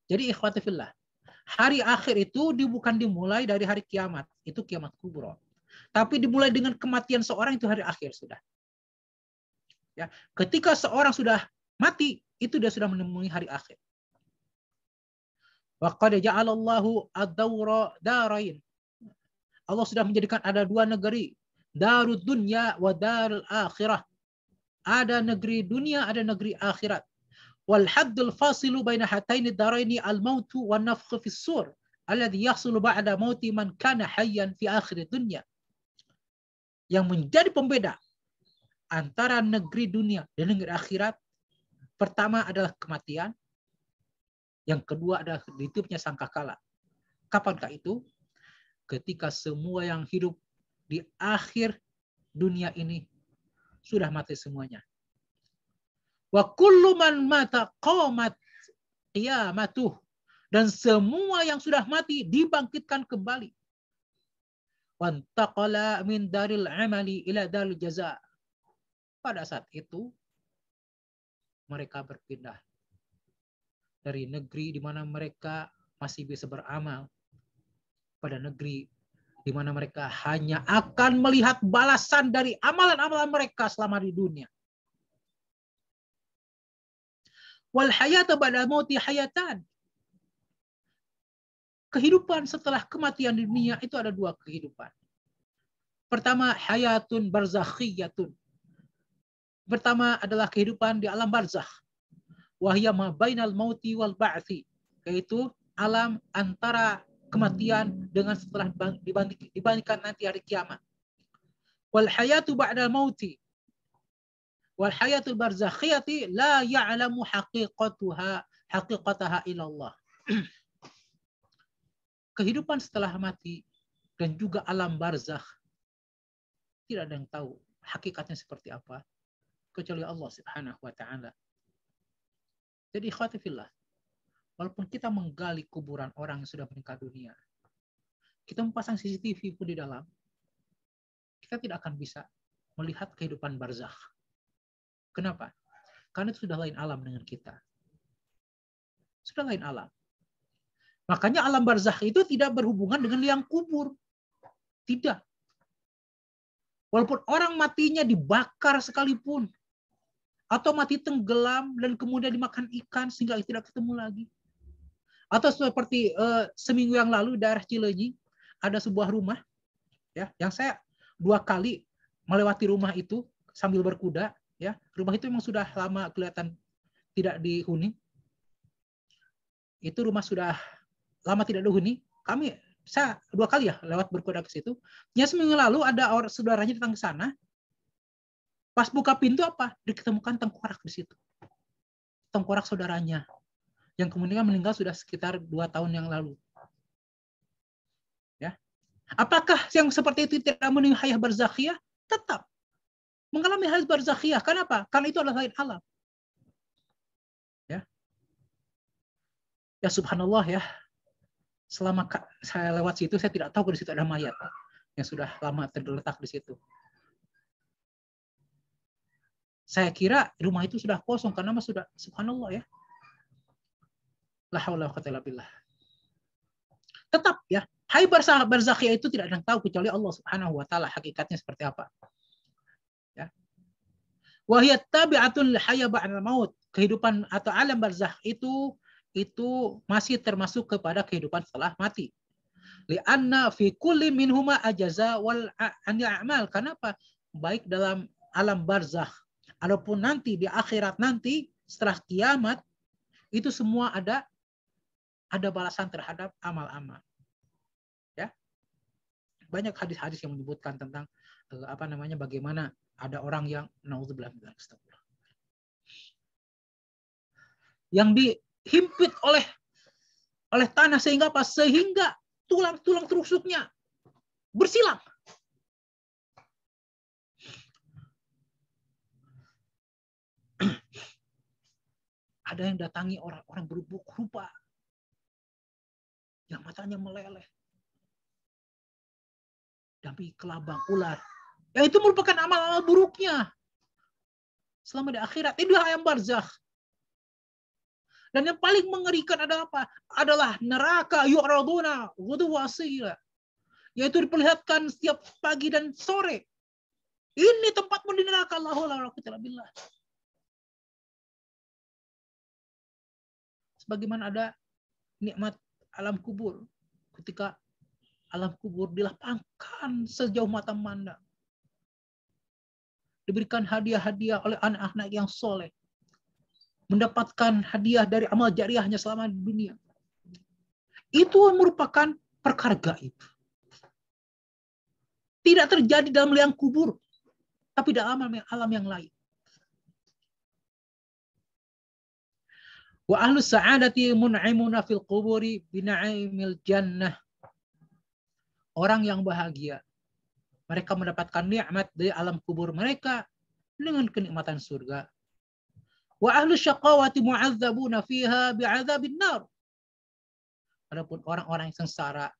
Jadi ikhwati fillah, hari akhir itu bukan dimulai dari hari kiamat, itu kiamat kubro. Tapi dimulai dengan kematian seorang, itu hari akhir sudah. Ya, ketika seorang sudah mati, itu dia sudah menemui hari akhir. Wa qad ja'alallahu ad-dawra darain. Allah sudah menjadikan ada dua negeri, darud dunya wa darul akhirah. Ada negeri dunia, ada negeri akhirat. Wal haddul fasilu baina hataini daraini al-mautu wan nafkhu fis sur alladhi yahsulu ba'da mauti man kana hayyan fi akhir dunya. Yang menjadi pembeda antara negeri dunia dan negeri akhirat, pertama adalah kematian, yang kedua adalah ditutupnya sangkakala. Kapankah itu? Ketika semua yang hidup di akhir dunia ini sudah mati semuanya. Wa kullu man mata qamat qiyamatuh, dan semua yang sudah mati dibangkitkan kembali. Wantaqala min daril amali ila daril jaza. Pada saat itu mereka berpindah dari negeri di mana mereka masih bisa beramal pada negeri di mana mereka hanya akan melihat balasan dari amalan-amalan mereka selama di dunia. Wal hayata ba'da mauti hayatan. Kehidupan setelah kematian di dunia itu ada dua kehidupan. Pertama, hayatun barzakhiyatun. Pertama adalah kehidupan di alam barzakh. Wahya ma bainal mauti wal ba'thi, yaitu alam antara kematian dengan setelah dibandingkan nanti hari kiamat. Wal hayatu ba'dal mauti wal hayatul barzakhiyati la ya'lamu haqiqataha illallah. Kehidupan setelah mati dan juga alam barzakh tidak ada yang tahu hakikatnya seperti apa kecuali Allah Subhanahu wa taala. Jadi ikhwati fillah, walaupun kita menggali kuburan orang yang sudah meninggal dunia, kita memasang CCTV pun di dalam, kita tidak akan bisa melihat kehidupan barzakh. Kenapa? Karena itu sudah lain alam dengan kita. Sudah lain alam. Makanya alam barzakh itu tidak berhubungan dengan liang kubur. Tidak. Walaupun orang matinya dibakar sekalipun, atau mati tenggelam dan kemudian dimakan ikan sehingga tidak ketemu lagi. Atau seperti seminggu yang lalu daerah Cileunyi ada sebuah rumah, ya, yang saya 2 kali melewati rumah itu sambil berkuda, ya. Rumah itu memang sudah lama kelihatan tidak dihuni. Itu rumah sudah lama tidak dihuni. Saya 2 kali ya lewat berkuda ke situ. Ya, seminggu lalu ada orang saudaranya datang ke sana. Pas buka pintu apa? Ditemukan tengkorak di situ. Tengkorak saudaranya yang kemudian meninggal sudah sekitar 2 tahun yang lalu. Ya. Apakah yang seperti itu tidak mengalami hayat barzakhiyah? Tetap mengalami hayat barzakhiyah. Kenapa? Karena itu adalah lain alam. Ya. Ya subhanallah ya. Selama saya lewat situ saya tidak tahu di situ ada mayat yang sudah lama terletak di situ. Saya kira rumah itu sudah kosong karena sudah subhanallah ya. La haula wa quwwata illa billah. Tetap ya, hai barzakhiyah itu tidak ada yang tahu kecuali Allah Subhanahu wa taala hakikatnya seperti apa. Ya. Wa hiya tabi'atul hayya ba'dal maut. Kehidupan atau alam barzakh itu masih termasuk kepada kehidupan setelah mati. Li'anna fi kulli minhuma ajaza wal a'mal. Kenapa? Baik dalam alam barzakh ataupun nanti di akhirat nanti setelah kiamat itu semua ada balasan terhadap amal-amal. Ya. Banyak hadis-hadis yang menyebutkan tentang bagaimana ada orang yang naudzubillah min dzalik, yang dihimpit oleh tanah sehingga apa? Sehingga tulang-tulang terusuknya bersilang. Ada yang datangi orang-orang berburuk rupa, yang matanya meleleh, dampi kelabang ular. Ya itu merupakan amal-amal buruknya selama di akhirat. Itu ayam barzakh. Dan yang paling mengerikan adalah apa? Adalah neraka yu'raduna ghuduwwan wa asila. Yaitu diperlihatkan setiap pagi dan sore. Ini tempatmu di neraka. Allahu la quwwata illa billah. Sebagaimana ada nikmat alam kubur. Ketika alam kubur dilapangkan sejauh mata memandang. Diberikan hadiah-hadiah oleh anak-anak yang soleh. Mendapatkan hadiah dari amal jariahnya selama di dunia. Itu merupakan perkara gaib. Tidak terjadi dalam liang kubur, tapi dalam alam yang lain. Wa ahlus sa'adati mun'imuna fil quburi bina'imil jannah. Orang yang bahagia, mereka mendapatkan nikmat dari alam kubur mereka dengan kenikmatan surga. Wa ahlus syaqawati mu'adzabuna fiha bi'adzabin nar. Adapun orang-orang yang sengsara,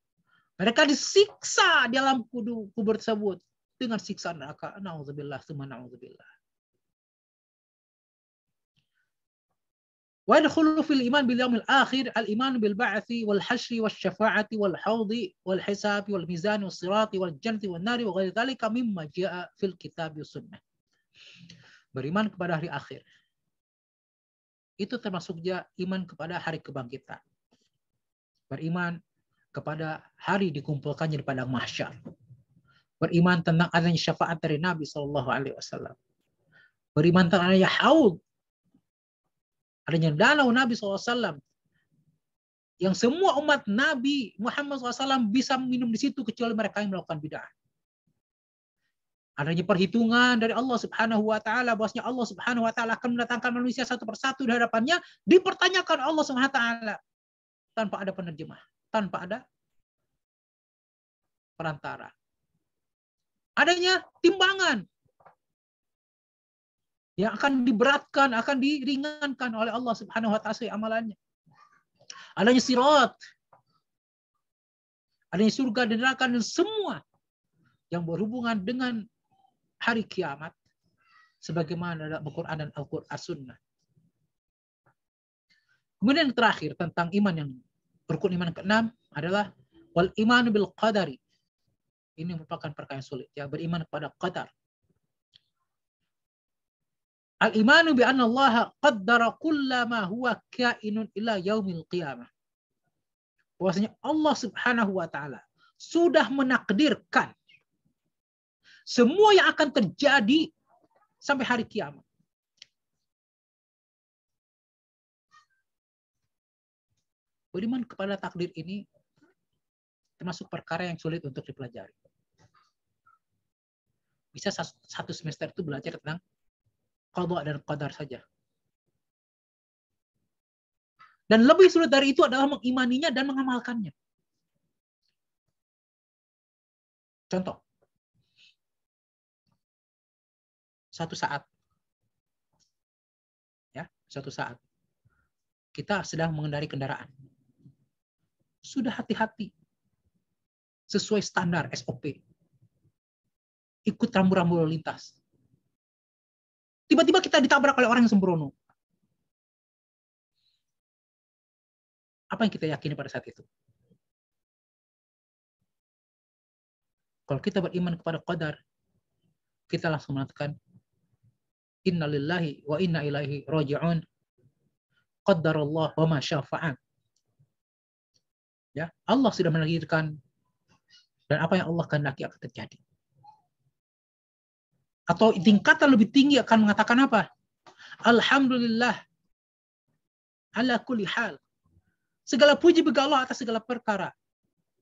mereka disiksa di alam kubur tersebut dengan siksa neraka. Na'udzubillah, tsumma na'udzubillah. ويدخل في الإيمان باليوم الآخر الإيمان بالبعث والحشر والشفاعة والحوض والحساب والميزان والصراط والجنة والنار وغير ذلك مما جاء في الكتاب والسنة. Beriman kepada hari akhir. Itu termasuknya iman kepada hari kebangkitan. Beriman kepada hari dikumpulkannya di padang mahsyar. Beriman tentang adanya syafaat dari Nabi SAW. Beriman tentang adanya haud, adanya danau Nabi SAW, yang semua umat Nabi Muhammad SAW bisa minum di situ kecuali mereka yang melakukan bid'ah. Adanya perhitungan dari Allah Subhanahu wa taala bahwasanya Allah Subhanahu wa taala akan mendatangkan manusia satu persatu di hadapannya, dipertanyakan Allah Subhanahu wa taala tanpa ada penerjemah, tanpa ada perantara. Adanya timbangan yang akan diberatkan, akan diringankan oleh Allah Subhanahu wa taala amalannya. Adanya sirat, adanya surga dan neraka dan semua yang berhubungan dengan hari kiamat sebagaimana dalam Al-Qur'an dan Al-Qur'an Sunnah. Kemudian yang terakhir tentang iman yang rukun iman ke-6 adalah wal iman bil qadari. Ini merupakan perkara yang sulit, ya, beriman kepada qadar. Al-imanu bi anna Allah qaddara kullama huwa kainun ila yaumil qiyamah. Bahwasanya Allah Subhanahu wa taala sudah menakdirkan semua yang akan terjadi sampai hari kiamat. Beriman kepada takdir ini termasuk perkara yang sulit untuk dipelajari. Bisa satu semester itu belajar tentang qada dan qadar saja. Dan lebih sulit dari itu adalah mengimaninya dan mengamalkannya. Contoh. Suatu saat kita sedang mengendarai kendaraan. Sudah hati-hati. Sesuai standar SOP. Ikut rambu-rambu lalu lintas. Tiba-tiba kita ditabrak oleh orang yang sembrono. Apa yang kita yakini pada saat itu? Kalau kita beriman kepada qadar, kita langsung mengatakan, Inna lillahi wa inna ilaihi raji'un. Qaddarallah wa ma syafa'an. Ya, Allah sudah menakdirkan dan apa yang Allah kehendaki akan terjadi. Atau tingkatan lebih tinggi akan mengatakan apa? Alhamdulillah ala kulli hal. Segala puji bagi Allah atas segala perkara.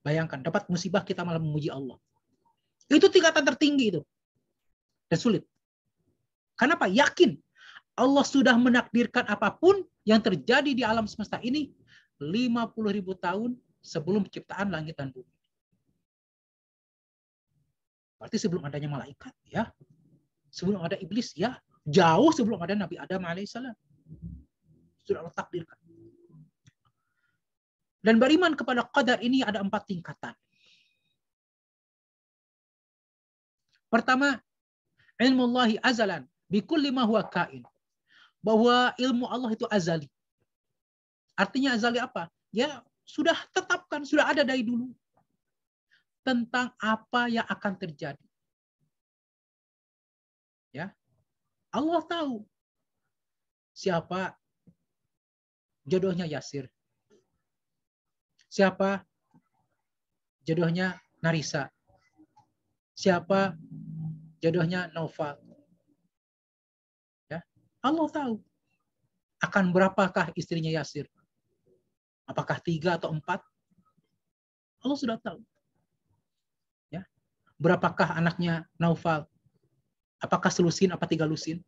Bayangkan, dapat musibah kita malah memuji Allah. Itu tingkatan tertinggi itu. Dan sulit. Kenapa? Yakin. Allah sudah menakdirkan apapun yang terjadi di alam semesta ini 50.000 tahun sebelum penciptaan langit dan bumi. Berarti sebelum adanya malaikat, ya. Sebelum ada iblis, ya. Jauh sebelum ada Nabi Adam alaihissalam. Sudah Allah takdirkan. Dan beriman kepada qadar ini ada 4 tingkatan. Pertama, ilmu Allahi azalan bikulli ma huwa kain. Bahwa ilmu Allah itu azali. Artinya azali apa? Ya, sudah tetapkan, sudah ada dari dulu. Tentang apa yang akan terjadi. Ya. Allah tahu siapa jodohnya Yasir. Siapa jodohnya Narisa? Siapa jodohnya Naufal? Ya, Allah tahu. Akan berapakah istrinya Yasir? Apakah 3 atau 4? Allah sudah tahu. Ya. Berapakah anaknya Naufal? Apakah selusin apa 3 lusin?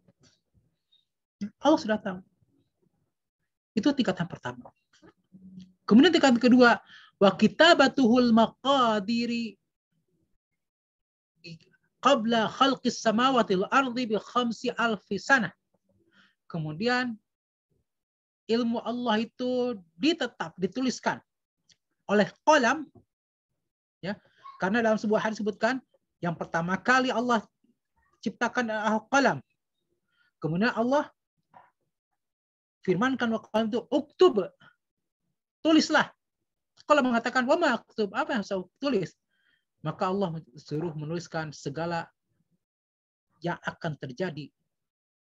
Allah sudah tahu. Itu tingkatan pertama. Kemudian tingkatan kedua, wa kitabatuhul maqadiri qabla khalqis samawati wal ardi bi 5,000 sanah. Kemudian ilmu Allah itu dituliskan oleh qalam, ya. Karena dalam sebuah hadis disebutkan yang pertama kali Allah ciptakan qalam. Kemudian Allah firmankan qalam itu uktub, tulislah. Kalau mengatakan wa ma aktub, apa yang saya tulis? Maka Allah suruh menuliskan segala yang akan terjadi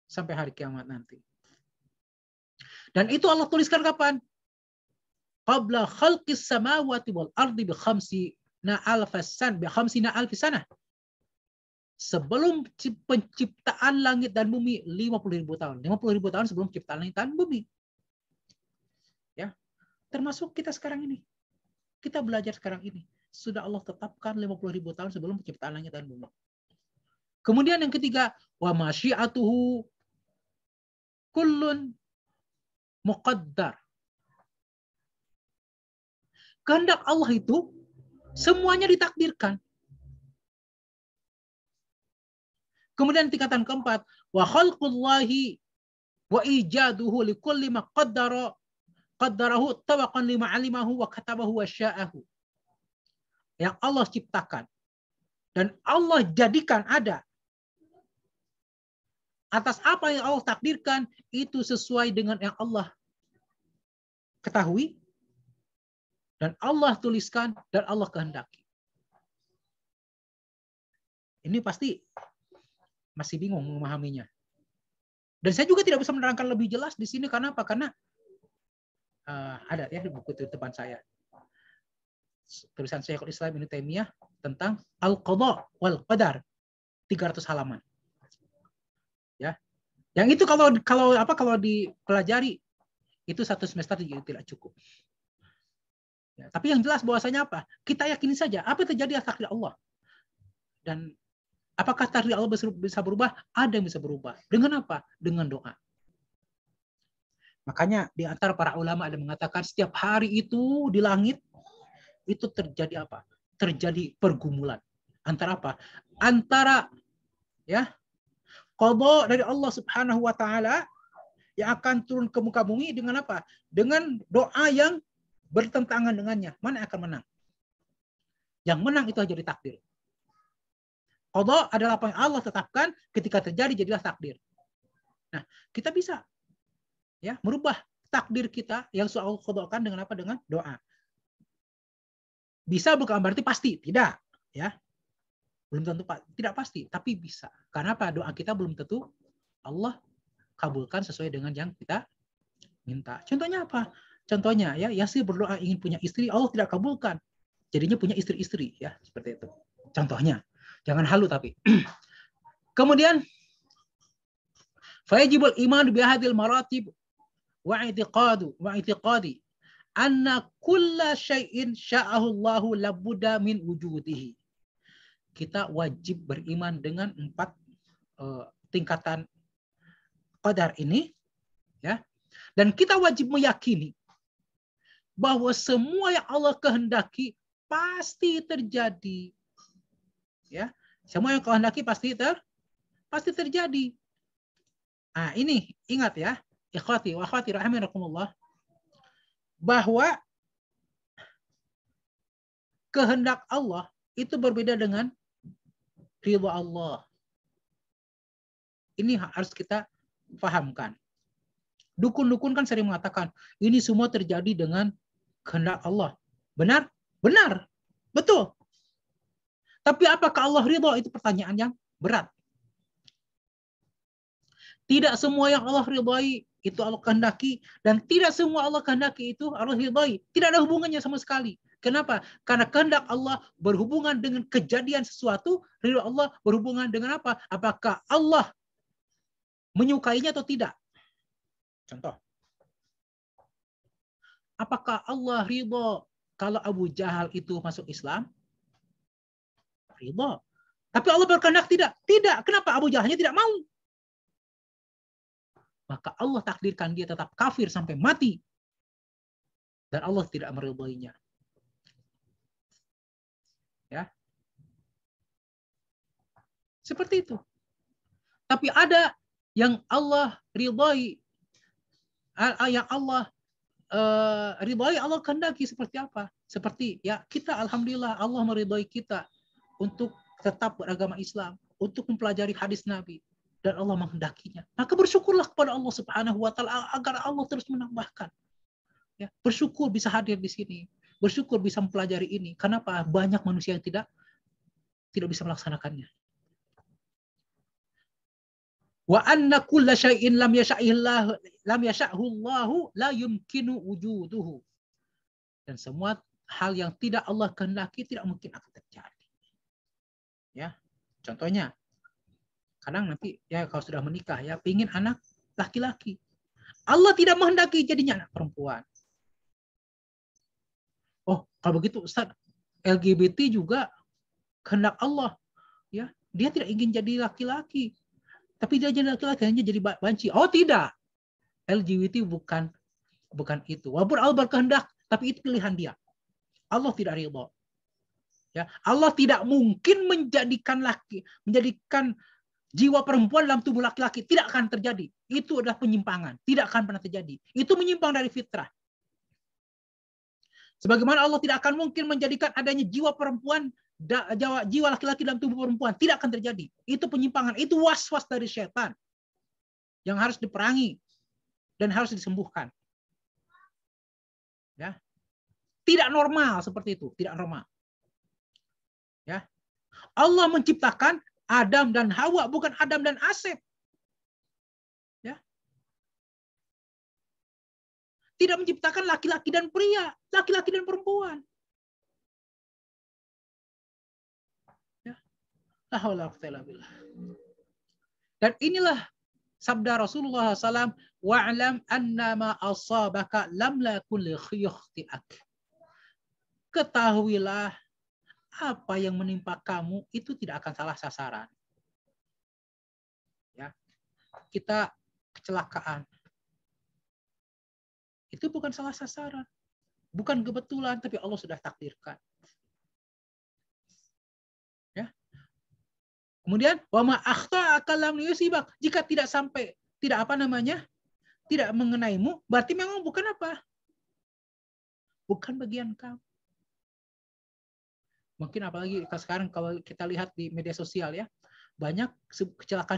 sampai hari kiamat nanti. Dan itu Allah tuliskan kapan? Qabla khalqis samawati wal ardi bi 5,000 sanah. Sebelum penciptaan langit dan bumi 50.000 tahun. 50.000 tahun sebelum penciptaan langit dan bumi. Ya. Termasuk kita sekarang ini. Kita belajar sekarang ini. Sudah Allah tetapkan 50.000 tahun sebelum penciptaan langit dan bumi. Kemudian yang ketiga, wa masyiatuhu kullun muqaddar. Kehendak Allah itu semuanya ditakdirkan. Kemudian tingkatan keempat, wa khalqullahi wa ijaduhu likulli ma qaddarahu tabaqan lima alimahu wa katabahu wa sya'ahu. Yang Allah ciptakan dan Allah jadikan ada atas apa yang Allah takdirkan itu sesuai dengan yang Allah ketahui dan Allah tuliskan dan Allah kehendaki. Ini pasti masih bingung memahaminya. Dan saya juga tidak bisa menerangkan lebih jelas di sini karena apa? Karena ada ya di buku di depan saya. Tulisan Syekhul Islam Ibnu Taimiyah tentang Al-Qadha wal Qadar 300 halaman. Ya. Yang itu kalau dipelajari itu 1 semester tidak cukup. Ya, tapi yang jelas bahwasanya apa? Kita yakini saja apa yang terjadi adalah takdir Allah. Dan apakah takdir Allah bisa berubah? Ada yang bisa berubah. Dengan apa? Dengan doa. Makanya di antara para ulama ada mengatakan setiap hari itu di langit itu terjadi apa? Terjadi pergumulan. Antara apa? Antara ya qadha dari Allah Subhanahu wa taala yang akan turun ke muka bumi dengan apa? Dengan doa yang bertentangan dengannya. Mana yang akan menang? Yang menang itu jadi takdir. Qadha adalah apa yang Allah tetapkan, ketika terjadi jadilah takdir. Nah, kita bisa ya merubah takdir kita yang sudah Allah qadhakan dengan apa? Dengan doa. Bisa bukan berarti pasti, tidak, ya. Belum tentu tidak pasti, tapi bisa. Karena apa? Doa kita belum tentu Allah kabulkan sesuai dengan yang kita minta. Contohnya apa? Contohnya ya, Yasir berdoa ingin punya istri, Allah tidak kabulkan. Jadinya punya istri-istri, ya, seperti itu. Contohnya. Jangan halu tapi. Kemudian fayajibul iman bi hadhil maratib wa i'tiqadi anna kulla syai'in sya'ahu Allahu labudda min wujudihi. Kita wajib beriman dengan 4 tingkatan qadar ini, ya. Dan kita wajib meyakini bahwa semua yang Allah kehendaki pasti terjadi. Ya, semua yang kehendaki pasti terjadi. Nah, ini ingat ya, ikhwati wa akhwati rahimakumullah, bahwa kehendak Allah itu berbeda dengan ridha Allah. Ini harus kita pahamkan. Dukun-dukun kan sering mengatakan, ini semua terjadi dengan kehendak Allah. Benar? Benar. Betul. Tapi apakah Allah ridha? Itu pertanyaan yang berat. Tidak semua yang Allah ridhai itu Allah kehendaki, dan tidak semua Allah kehendaki itu Allah ridhoi. Tidak ada hubungannya sama sekali. Kenapa? Karena kehendak Allah berhubungan dengan kejadian sesuatu, ridho Allah berhubungan dengan apa? Apakah Allah menyukainya atau tidak? Contoh. Apakah Allah ridho kalau Abu Jahal itu masuk Islam? Ridho. Tapi Allah berkehendak tidak? Tidak. Kenapa? Abu Jahalnya tidak mau. Maka Allah takdirkan dia tetap kafir sampai mati. Dan Allah tidak meridhoinya. Ya. Seperti itu. Tapi ada yang Allah ridhoi, yang Allah ridhoi, Allah kehendaki seperti apa? Seperti ya kita, alhamdulillah Allah meridhoi kita untuk tetap beragama Islam, untuk mempelajari hadis Nabi, dan Allah menghendakinya. Maka bersyukurlah kepada Allah Subhanahu wa taala agar Allah terus menambahkan. Ya, bersyukur bisa hadir di sini, bersyukur bisa mempelajari ini. Kenapa? Banyak manusia yang tidak bisa melaksanakannya. Wa anna kulla syai'in lam yasha'hu Allahu la yumkinu wujuduhu. Dan semua hal yang tidak Allah kehendaki tidak mungkin akan terjadi. Ya, contohnya, kadang nanti ya kalau sudah menikah ya, pingin anak laki-laki. Allah tidak menghendaki jadinya anak perempuan. Oh, kalau begitu Ustaz, LGBT juga kehendak Allah. Ya, dia tidak ingin jadi laki-laki. Tapi dia jadi laki-laki hanya jadi banci. Oh tidak, LGBT bukan itu. Walaupun Allah berkehendak, tapi itu pilihan dia. Allah tidak ridho. Ya, Allah tidak mungkin menjadikan jiwa perempuan dalam tubuh laki-laki. Tidak akan terjadi. Itu adalah penyimpangan. Tidak akan pernah terjadi. Itu menyimpang dari fitrah. Sebagaimana Allah tidak akan mungkin menjadikan adanya jiwa perempuan, jiwa laki-laki dalam tubuh perempuan. Tidak akan terjadi. Itu penyimpangan. Itu was-was dari setan. Yang harus diperangi. Dan harus disembuhkan. Ya. Tidak normal seperti itu. Tidak normal. Ya. Allah menciptakan Adam dan Hawa, bukan Adam dan Asep. Ya. Tidak menciptakan laki-laki dan pria, laki-laki dan perempuan. Ya. La haula wala quwwata billah. Dan inilah sabda Rasulullah SAW, wa'lam annama asabaka lam lakun li khiyukhti'ak. Ketahuilah apa yang menimpa kamu itu tidak akan salah sasaran. Ya. Kita kecelakaan. Itu bukan salah sasaran. Bukan kebetulan, tapi Allah sudah takdirkan. Ya. Kemudian, wa ma akhta'aka lam yusibak. Jika tidak mengenaimu, berarti memang bukan apa? Bukan bagian kamu. Mungkin apalagi sekarang kalau kita lihat di media sosial ya, banyak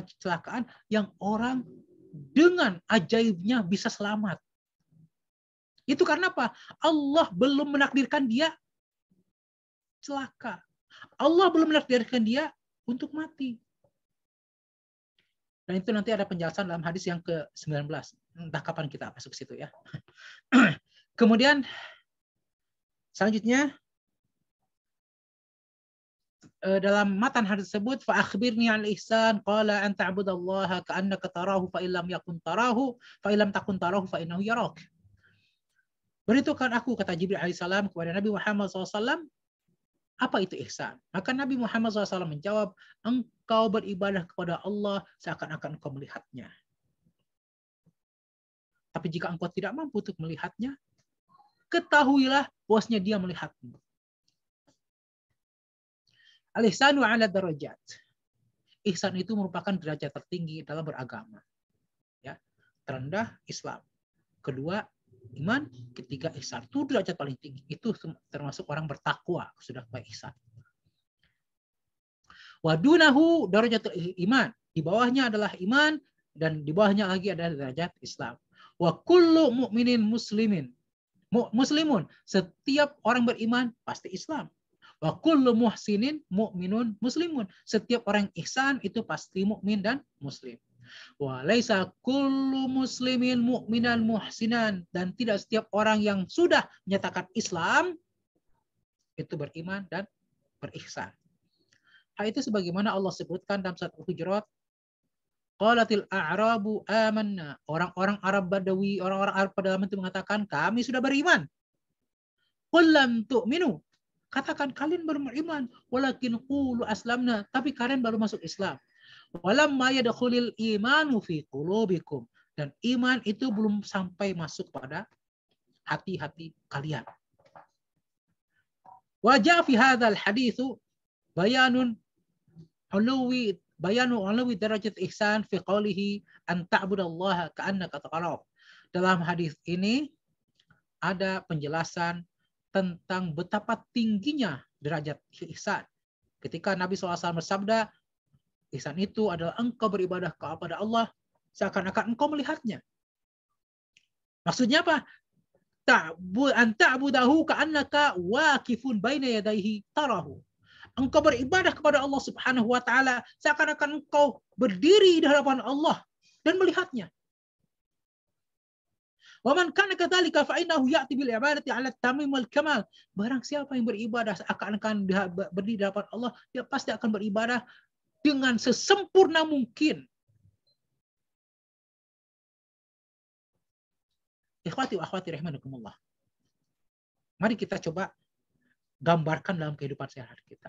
kecelakaan yang orang dengan ajaibnya bisa selamat. Itu karena apa? Allah belum menakdirkan dia celaka. Allah belum menakdirkan dia untuk mati. Dan itu nanti ada penjelasan dalam hadis yang ke-19. Entah kapan kita masuk ke situ ya. Kemudian selanjutnya dalam matan hadis tersebut, fa akhbirni al ihsan qala an ta'budallaha ka'annaka tarahu fa illam yakun tarahu fa illam takun tarahu fa innahu yarak. Beritahukan aku, kata Jibril alaihissalam kepada Nabi Muhammad SAW, apa itu ihsan? Maka Nabi Muhammad SAW menjawab, engkau beribadah kepada Allah seakan-akan engkau melihatnya. Tapi jika engkau tidak mampu untuk melihatnya, ketahuilah bahwasanya dia melihatmu. Al-ihsanu ala darajat. Ihsan itu merupakan derajat tertinggi dalam beragama. Ya, terendah Islam. Kedua, iman. Ketiga, ihsan. Itu derajat paling tinggi. Itu termasuk orang bertakwa. Sudah baik ihsan. Wadunahu darajat iman. Di bawahnya adalah iman. Dan di bawahnya lagi adalah derajat Islam. Wa kullu mu'minin muslimun. Setiap orang beriman pasti Islam. Wa kullu muhsinin mu'minun muslimun. Setiap orang ihsan itu pasti mukmin dan muslim. Wa laisa kullu muslimin mu'minan muhsinan, dan tidak setiap orang yang sudah menyatakan Islam itu beriman dan berihsan. Hal itu sebagaimana Allah sebutkan dalam surat Al-Hujurat, qalatil a'rabu amanna. Orang-orang Arab Badawi, orang-orang Arab pedalaman itu mengatakan, kami sudah beriman. Qul lam tu'minu. Katakan kalian baru beriman, walakin qulu aslamna, tapi kalian baru masuk Islam. Walamma yadkhulul imanu fi qulubikum, dan iman itu belum sampai masuk pada hati-hati kalian. Wajah fi hadzal haditsu bayanu uluwi darajat ihsan fi qawlihi an ta'budallaha ka'annaka tarahu. Dalam hadis ini ada penjelasan tentang betapa tingginya derajat ihsan. Ketika Nabi SAW bersabda, ihsan itu adalah engkau beribadah kepada Allah seakan-akan engkau melihatnya. Maksudnya apa? An ta'budahu ka'annaka waqifun baina yadayhi tarahu. Engkau beribadah kepada Allah Subhanahu wa taala seakan-akan engkau berdiri di hadapan Allah dan melihatnya. Wa man kana kadzalika fa innahu ya'ti bil ibadati 'ala at-tamim wal kamal. Barang siapa yang beribadah seakan-akan berdiri di hadapan Allah, dia pasti akan beribadah dengan sesempurna mungkin. Ikhwati wa akhwati rahimakumullah. Mari kita coba gambarkan dalam kehidupan sehari-hari kita.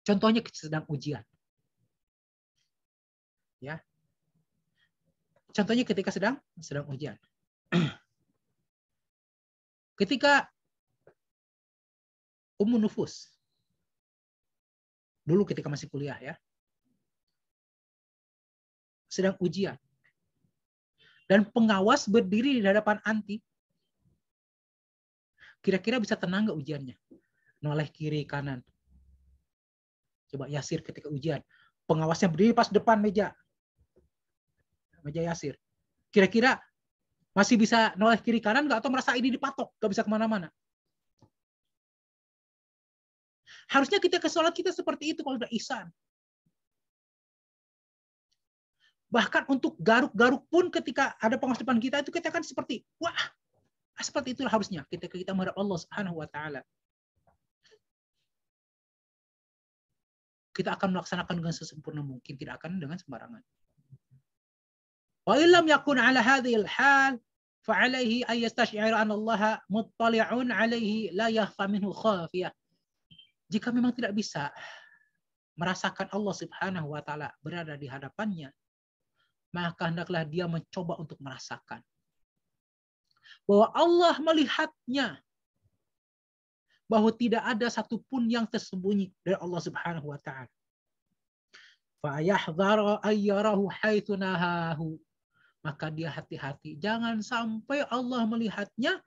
Contohnya kita sedang ujian. Ya. Contohnya ketika sedang ujian. Ketika Ummun Nufus, dulu ketika masih kuliah ya, sedang ujian. Dan pengawas berdiri di hadapan anti. Kira-kira bisa tenang nggak ujiannya? Noleh kiri kanan. Coba Yasir ketika ujian. Pengawasnya berdiri pas depan meja Yasir. Kira-kira masih bisa noleh kiri kanan nggak, atau merasa ini dipatok, nggak bisa kemana-mana? Harusnya kita ke sholat kita seperti itu kalau udah ihsan. Bahkan untuk garuk-garuk pun ketika ada pengawas depan kita itu kita kan seperti, wah, seperti itulah harusnya ketika kita menghadap Allah Subhanahu wa taala. Kita akan melaksanakan dengan sesempurna mungkin, tidak akan dengan sembarangan. Wa illam yakun ala hadhil hal fa alaihi ay yastash'ira anna Allah muttali'un alaihi la yakhfa minhu khafiyah. Jika memang tidak bisa merasakan Allah Subhanahu wa taala berada di hadapannya, maka hendaklah dia mencoba untuk merasakan bahwa Allah melihatnya, bahwa tidak ada satupun yang tersembunyi dari Allah Subhanahu wa taala. Fa yahdharu ayyarahu haitsu nahahu. Maka dia hati-hati, jangan sampai Allah melihatnya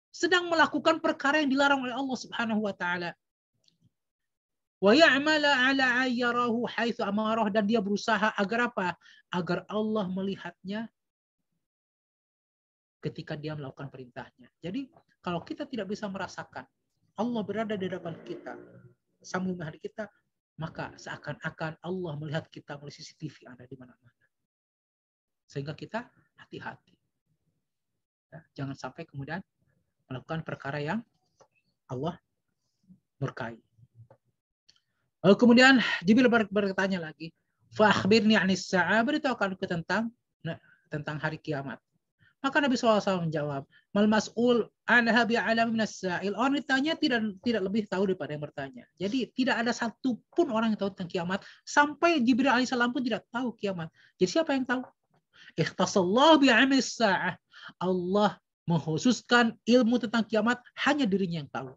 sedang melakukan perkara yang dilarang oleh Allah Subhanahu wa taala. Wa ya'mala 'ala ayyarahu haitsu amarah, dan dia berusaha agar apa? Agar Allah melihatnya ketika dia melakukan perintahnya. Jadi kalau kita tidak bisa merasakan Allah berada di hadapan kita, sambil melihat kita, maka seakan-akan Allah melihat kita melalui CCTV ada di mana-mana. Sehingga kita hati-hati. Ya, jangan sampai kemudian melakukan perkara yang Allah murkai. Lalu kemudian Jibril bertanya lagi, fa akhbirni 'anis sa'ah, beritahukan aku tentang hari kiamat. Maka Nabi SAW menjawab, mal mas'ul anha bi'alam minas sa'il. Orang ditanya tidak lebih tahu daripada yang bertanya. Jadi tidak ada satupun orang yang tahu tentang kiamat, sampai Jibril alaihissalam pun tidak tahu kiamat. Jadi siapa yang tahu? Ikhtasallahu bi'ilmis sa'ah. Allah mengkhususkan ilmu tentang kiamat, hanya dirinya yang tahu.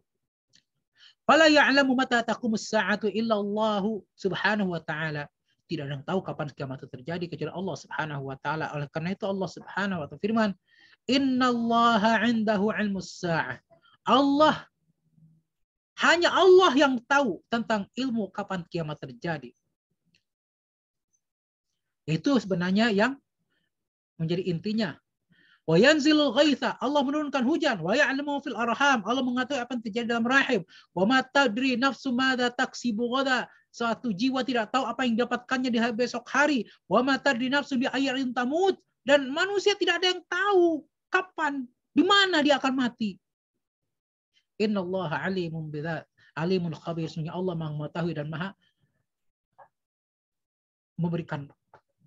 Fala ya'lamu mata taqumus sa'atu illa Allah Subhanahu wa ta'ala. Tidak ada yang tahu kapan kiamat itu terjadi kecuali Allah Subhanahu wa taala. Oleh karena itu Allah Subhanahu wa taala firman, "Innallaha 'indahu 'ilmus sa'ah." Hanya Allah yang tahu tentang ilmu kapan kiamat terjadi. Itu sebenarnya yang menjadi intinya. Wa yanzilul ghaitha, Allah menurunkan hujan. Wa ya'lamu fil arham, Allah mengetahui apa yang terjadi dalam rahim. Wa ma tadri nafsu madza taksibu ghadan, Suatu jiwa tidak tahu apa yang didapatkannya di besok hari. Wa ma tadri nafsun bi ayyin tamut. Dan manusia tidak ada yang tahu kapan, di mana dia akan mati. Innallaha alimun bidzat, alimul khabir. Sesungguhnya Allah Maha mengetahui dan Maha memberikan,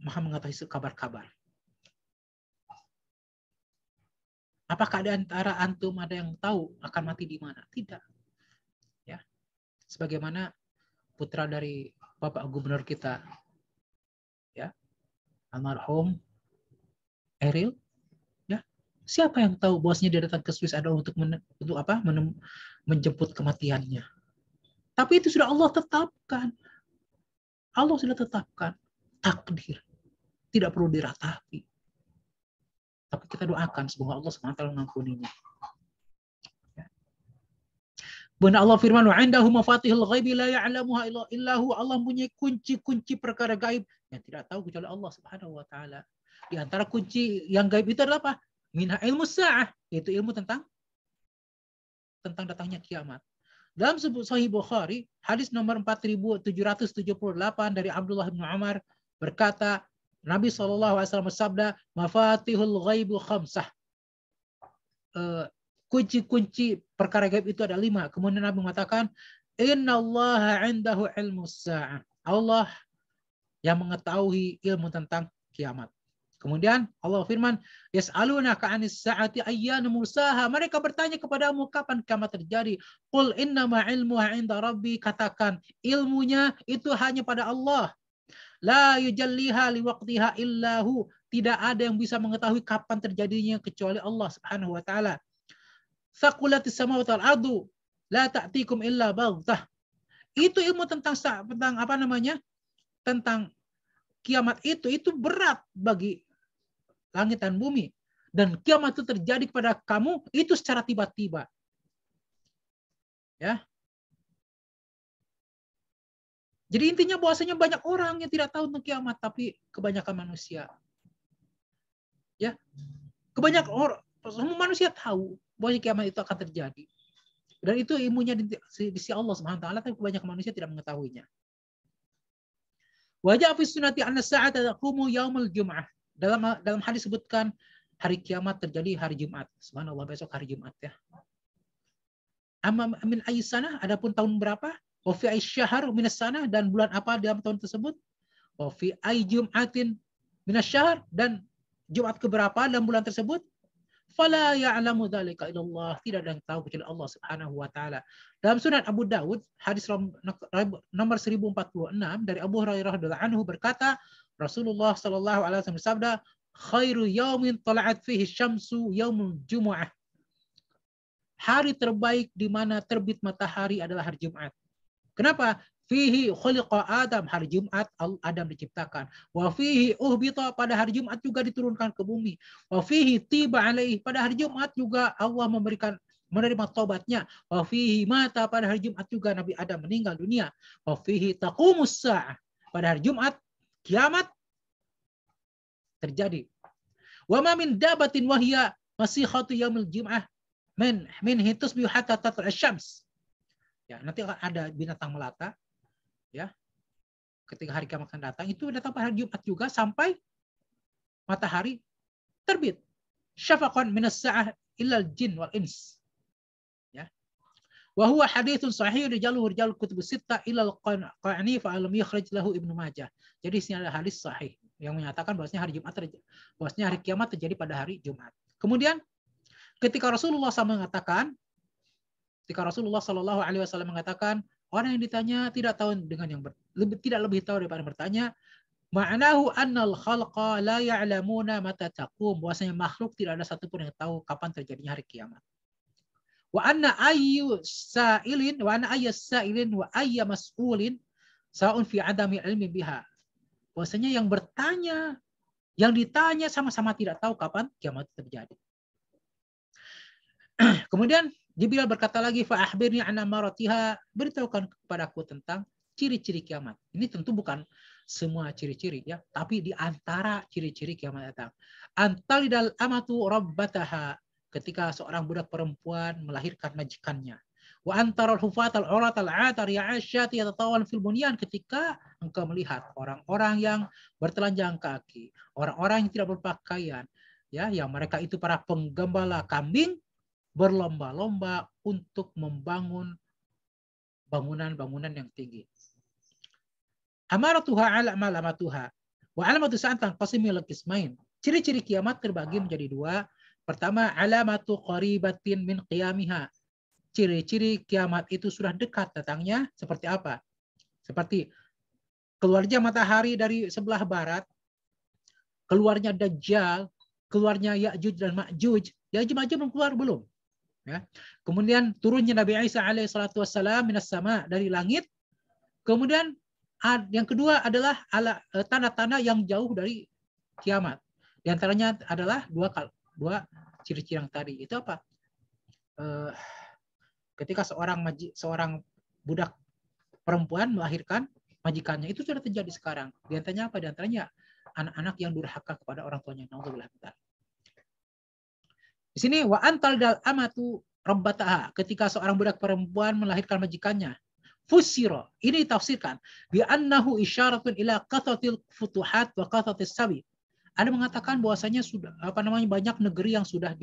Maha mengetahui kabar-kabar. Apakah di antara antum ada yang tahu akan mati di mana? Tidak. Ya. Sebagaimana putra dari Bapak Gubernur kita, ya, almarhum Eril, ya. Siapa yang tahu bosnya dia datang ke Swiss adalah untuk menjemput kematiannya. Tapi itu sudah Allah tetapkan. Allah sudah tetapkan takdir. Tidak perlu diratapi. Tapi kita doakan semoga Allah SWT mengampuninya. Benar Allah firman, wa 'indahu mafatihul ghaibi la ya'lamuha illa hu. Allah punya kunci-kunci perkara gaib yang tidak tahu kecuali Allah Subhanahu wa taala. Di antara kunci yang gaib itu adalah apa? Minha ilmu sa'ah, yaitu ilmu tentang datangnya kiamat. Dalam Sahih Bukhari, hadis nomor 4778 dari Abdullah bin Umar berkata, Nabi SAW bersabda, mafatihul ghaibu khamsah. Kunci-kunci perkara gaib itu ada 5. Kemudian Nabi mengatakan, innallaha 'indahu ilmu sa'ah. Allah yang mengetahui ilmu tentang kiamat. Kemudian Allah firman, yas'alunaka 'anis sa'ati ayyana mursaha. Mereka bertanya kepadamu kapan kiamat terjadi. Qul innama 'ilmuha 'inda rabbi. Katakan, ilmunya itu hanya pada Allah. La yujalliha liwaqtiha illahu. Tidak ada yang bisa mengetahui kapan terjadinya kecuali Allah Subhanahu wa taala. Thaqulatis samawati wal ardu la ta'tikum illa baghtah. Itu ilmu tentang apa namanya? Tentang kiamat itu berat bagi langit dan bumi, dan kiamat itu terjadi kepada kamu itu secara tiba-tiba. Ya. Jadi intinya bahwasanya banyak orang yang tidak tahu tentang kiamat, tapi kebanyakan manusia. Ya. Kebanyakan orang, semua manusia tahu bahwa kiamat itu akan terjadi. Dan itu ilmunya di sisi Allah Subhanahu wa taala, tapi kebanyakan manusia tidak mengetahuinya. Wajah fi sunnati anna sa'ata taqumu yaumul jum'ah. Dalam hadis sebutkan hari kiamat terjadi hari Jumat. Subhanallah, besok hari Jumat ya. Amma min ayyi sanah, adapun tahun berapa? Wa fi ayyi syahr min as-sanah, dan bulan apa dalam tahun tersebut? Wa fi ayyi jum'atin min asy-syahr, dan Jumat keberapa dalam bulan tersebut? Fala ya'lamu dzalika illallah. Tidak ada yang tahu kecuali Allah Subhanahu wa taala. Dalam Sunan Abu Dawud, hadis nomor 1046 dari Abu Hurairah radhiyallahu anhu berkata, Rasulullah sallallahu alaihi wasallam bersabda, khairu yaumin tala'at fihi syamsu yaumul jumu'ah. Hari terbaik di mana terbit matahari adalah hari Jumat. Kenapa? Fihi khuliqa Adam, hari Jumat Adam diciptakan. Wa fihi uhbita, pada hari Jumat juga diturunkan ke bumi. Wa fihi tiba alaih, pada hari Jumat juga Allah menerima taubatnya. Wa fihi mata, pada hari Jumat juga Nabi Adam meninggal dunia. Wa fihi taqumus sa'ah, pada hari Jumat kiamat terjadi. Wa ma min dabatin wahya masihatu yaumil jum'ah min hitusbihu hatta tatlu'a syams. Ya, nanti ada binatang melata, ya. Ketika hari kiamat akan datang, itu datang pada hari Jumat juga sampai matahari terbit. Syafaqan minas sa'ah illal jin wal ins. Ya. Wa huwa haditsun sahih rijaluhu rijal kutub sittah ilal qani fa alam yukhrij lahu Ibnu Majah. Jadi sini ada hadis sahih yang menyatakan bahwasanya hari kiamat terjadi pada hari Jumat. Kemudian ketika Rasulullah SAW mengatakan, orang yang ditanya tidak tahu dengan yang tidak lebih tahu daripada yang bertanya. Ma'nahu annal khalqa la ya'lamuna mata taqum. Bahwasanya makhluk tidak ada satupun yang tahu kapan terjadinya hari kiamat. Wa anna ayyu sa'ilin wa ayya mas'ulin sa'un fi adami ilmi biha. Bahwasanya yang bertanya, yang ditanya sama-sama tidak tahu kapan kiamat terjadi. Kemudian Jibril berkata lagi, fa akhbirni an amaratiha, beritahukan kepadaku tentang ciri-ciri kiamat. Ini tentu bukan semua ciri-ciri ya, tapi di antara ciri-ciri kiamat datang. Antalidal amatu rabbataha, ketika seorang budak perempuan melahirkan majikannya. Wa antaral hufatal uratal atar ya'asyati yatatawal fil bunyan, ketika engkau melihat orang-orang yang bertelanjang kaki, orang-orang yang tidak berpakaian, ya, yang mereka itu para penggembala kambing berlomba-lomba untuk membangun bangunan-bangunan yang tinggi. Amaratuha ala malamatuha wa alamatu sa'atan qasimil qismain. Ciri-ciri kiamat terbagi menjadi dua. Pertama, alamatu qaribatin min qiyamiha. Ciri-ciri kiamat itu sudah dekat datangnya seperti apa? Seperti keluarnya matahari dari sebelah barat, keluarnya Dajjal, keluarnya Ya'juj dan Ma'juj. Ya'juj Ma'juj belum keluar belum. Ya. Kemudian turunnya Nabi Isa alaihi salatu wassalam minas sama, dari langit. Kemudian yang kedua adalah tanda-tanda yang jauh dari kiamat. Di antaranya adalah dua ciri-ciri yang tadi. Itu apa? Ketika seorang budak perempuan melahirkan majikannya, itu sudah terjadi sekarang. Di antaranya apa? Di antaranya anak-anak yang durhaka kepada orang tuanya. Nauzubillah. Di sini wa antal dal amatu rabbataha, ketika seorang budak perempuan melahirkan majikannya. Fusiro, ini ditafsirkan bi annahu isyaratun ila qatatil futuhat wa qatatis sabi. Ada mengatakan bahwasanya sudah banyak negeri yang sudah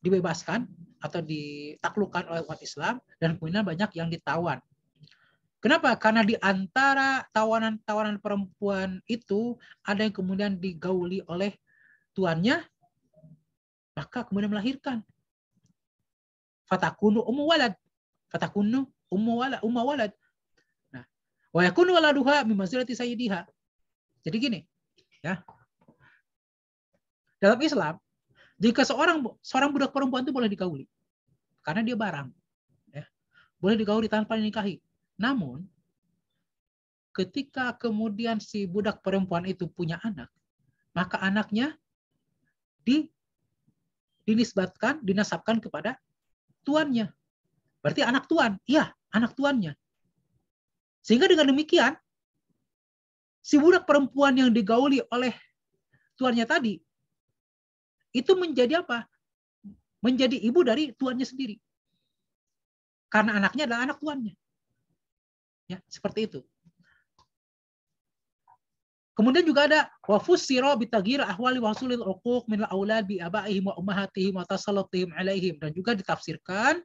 dibebaskan atau ditaklukkan oleh umat Islam, dan kemudian banyak yang ditawan. Kenapa? Karena di antara tawanan-tawanan perempuan itu ada yang kemudian digauli oleh tuannya, maka kemudian melahirkan. Fatakunu ummu walad. Fatakunu ummu walad. Nah, wa yakunu waladuha min manzilati sayyidiha. Jadi gini, ya. Dalam Islam, jika seorang budak perempuan itu boleh digauli karena dia barang, ya. Boleh digauli tanpa dinikahi. Namun ketika kemudian si budak perempuan itu punya anak, maka anaknya dinasabkan kepada tuannya. Berarti anak tuan. Iya, anak tuannya. Sehingga dengan demikian, si budak perempuan yang digauli oleh tuannya tadi, itu menjadi apa? Menjadi ibu dari tuannya sendiri. Karena anaknya adalah anak tuannya. Ya, seperti itu. Kemudian juga ada wa fussira bi taghyir ahwali wa husulil uquq min al-aulad bi abaihim wa ummahatihim wa tasallutihim alaihim, dan juga ditafsirkan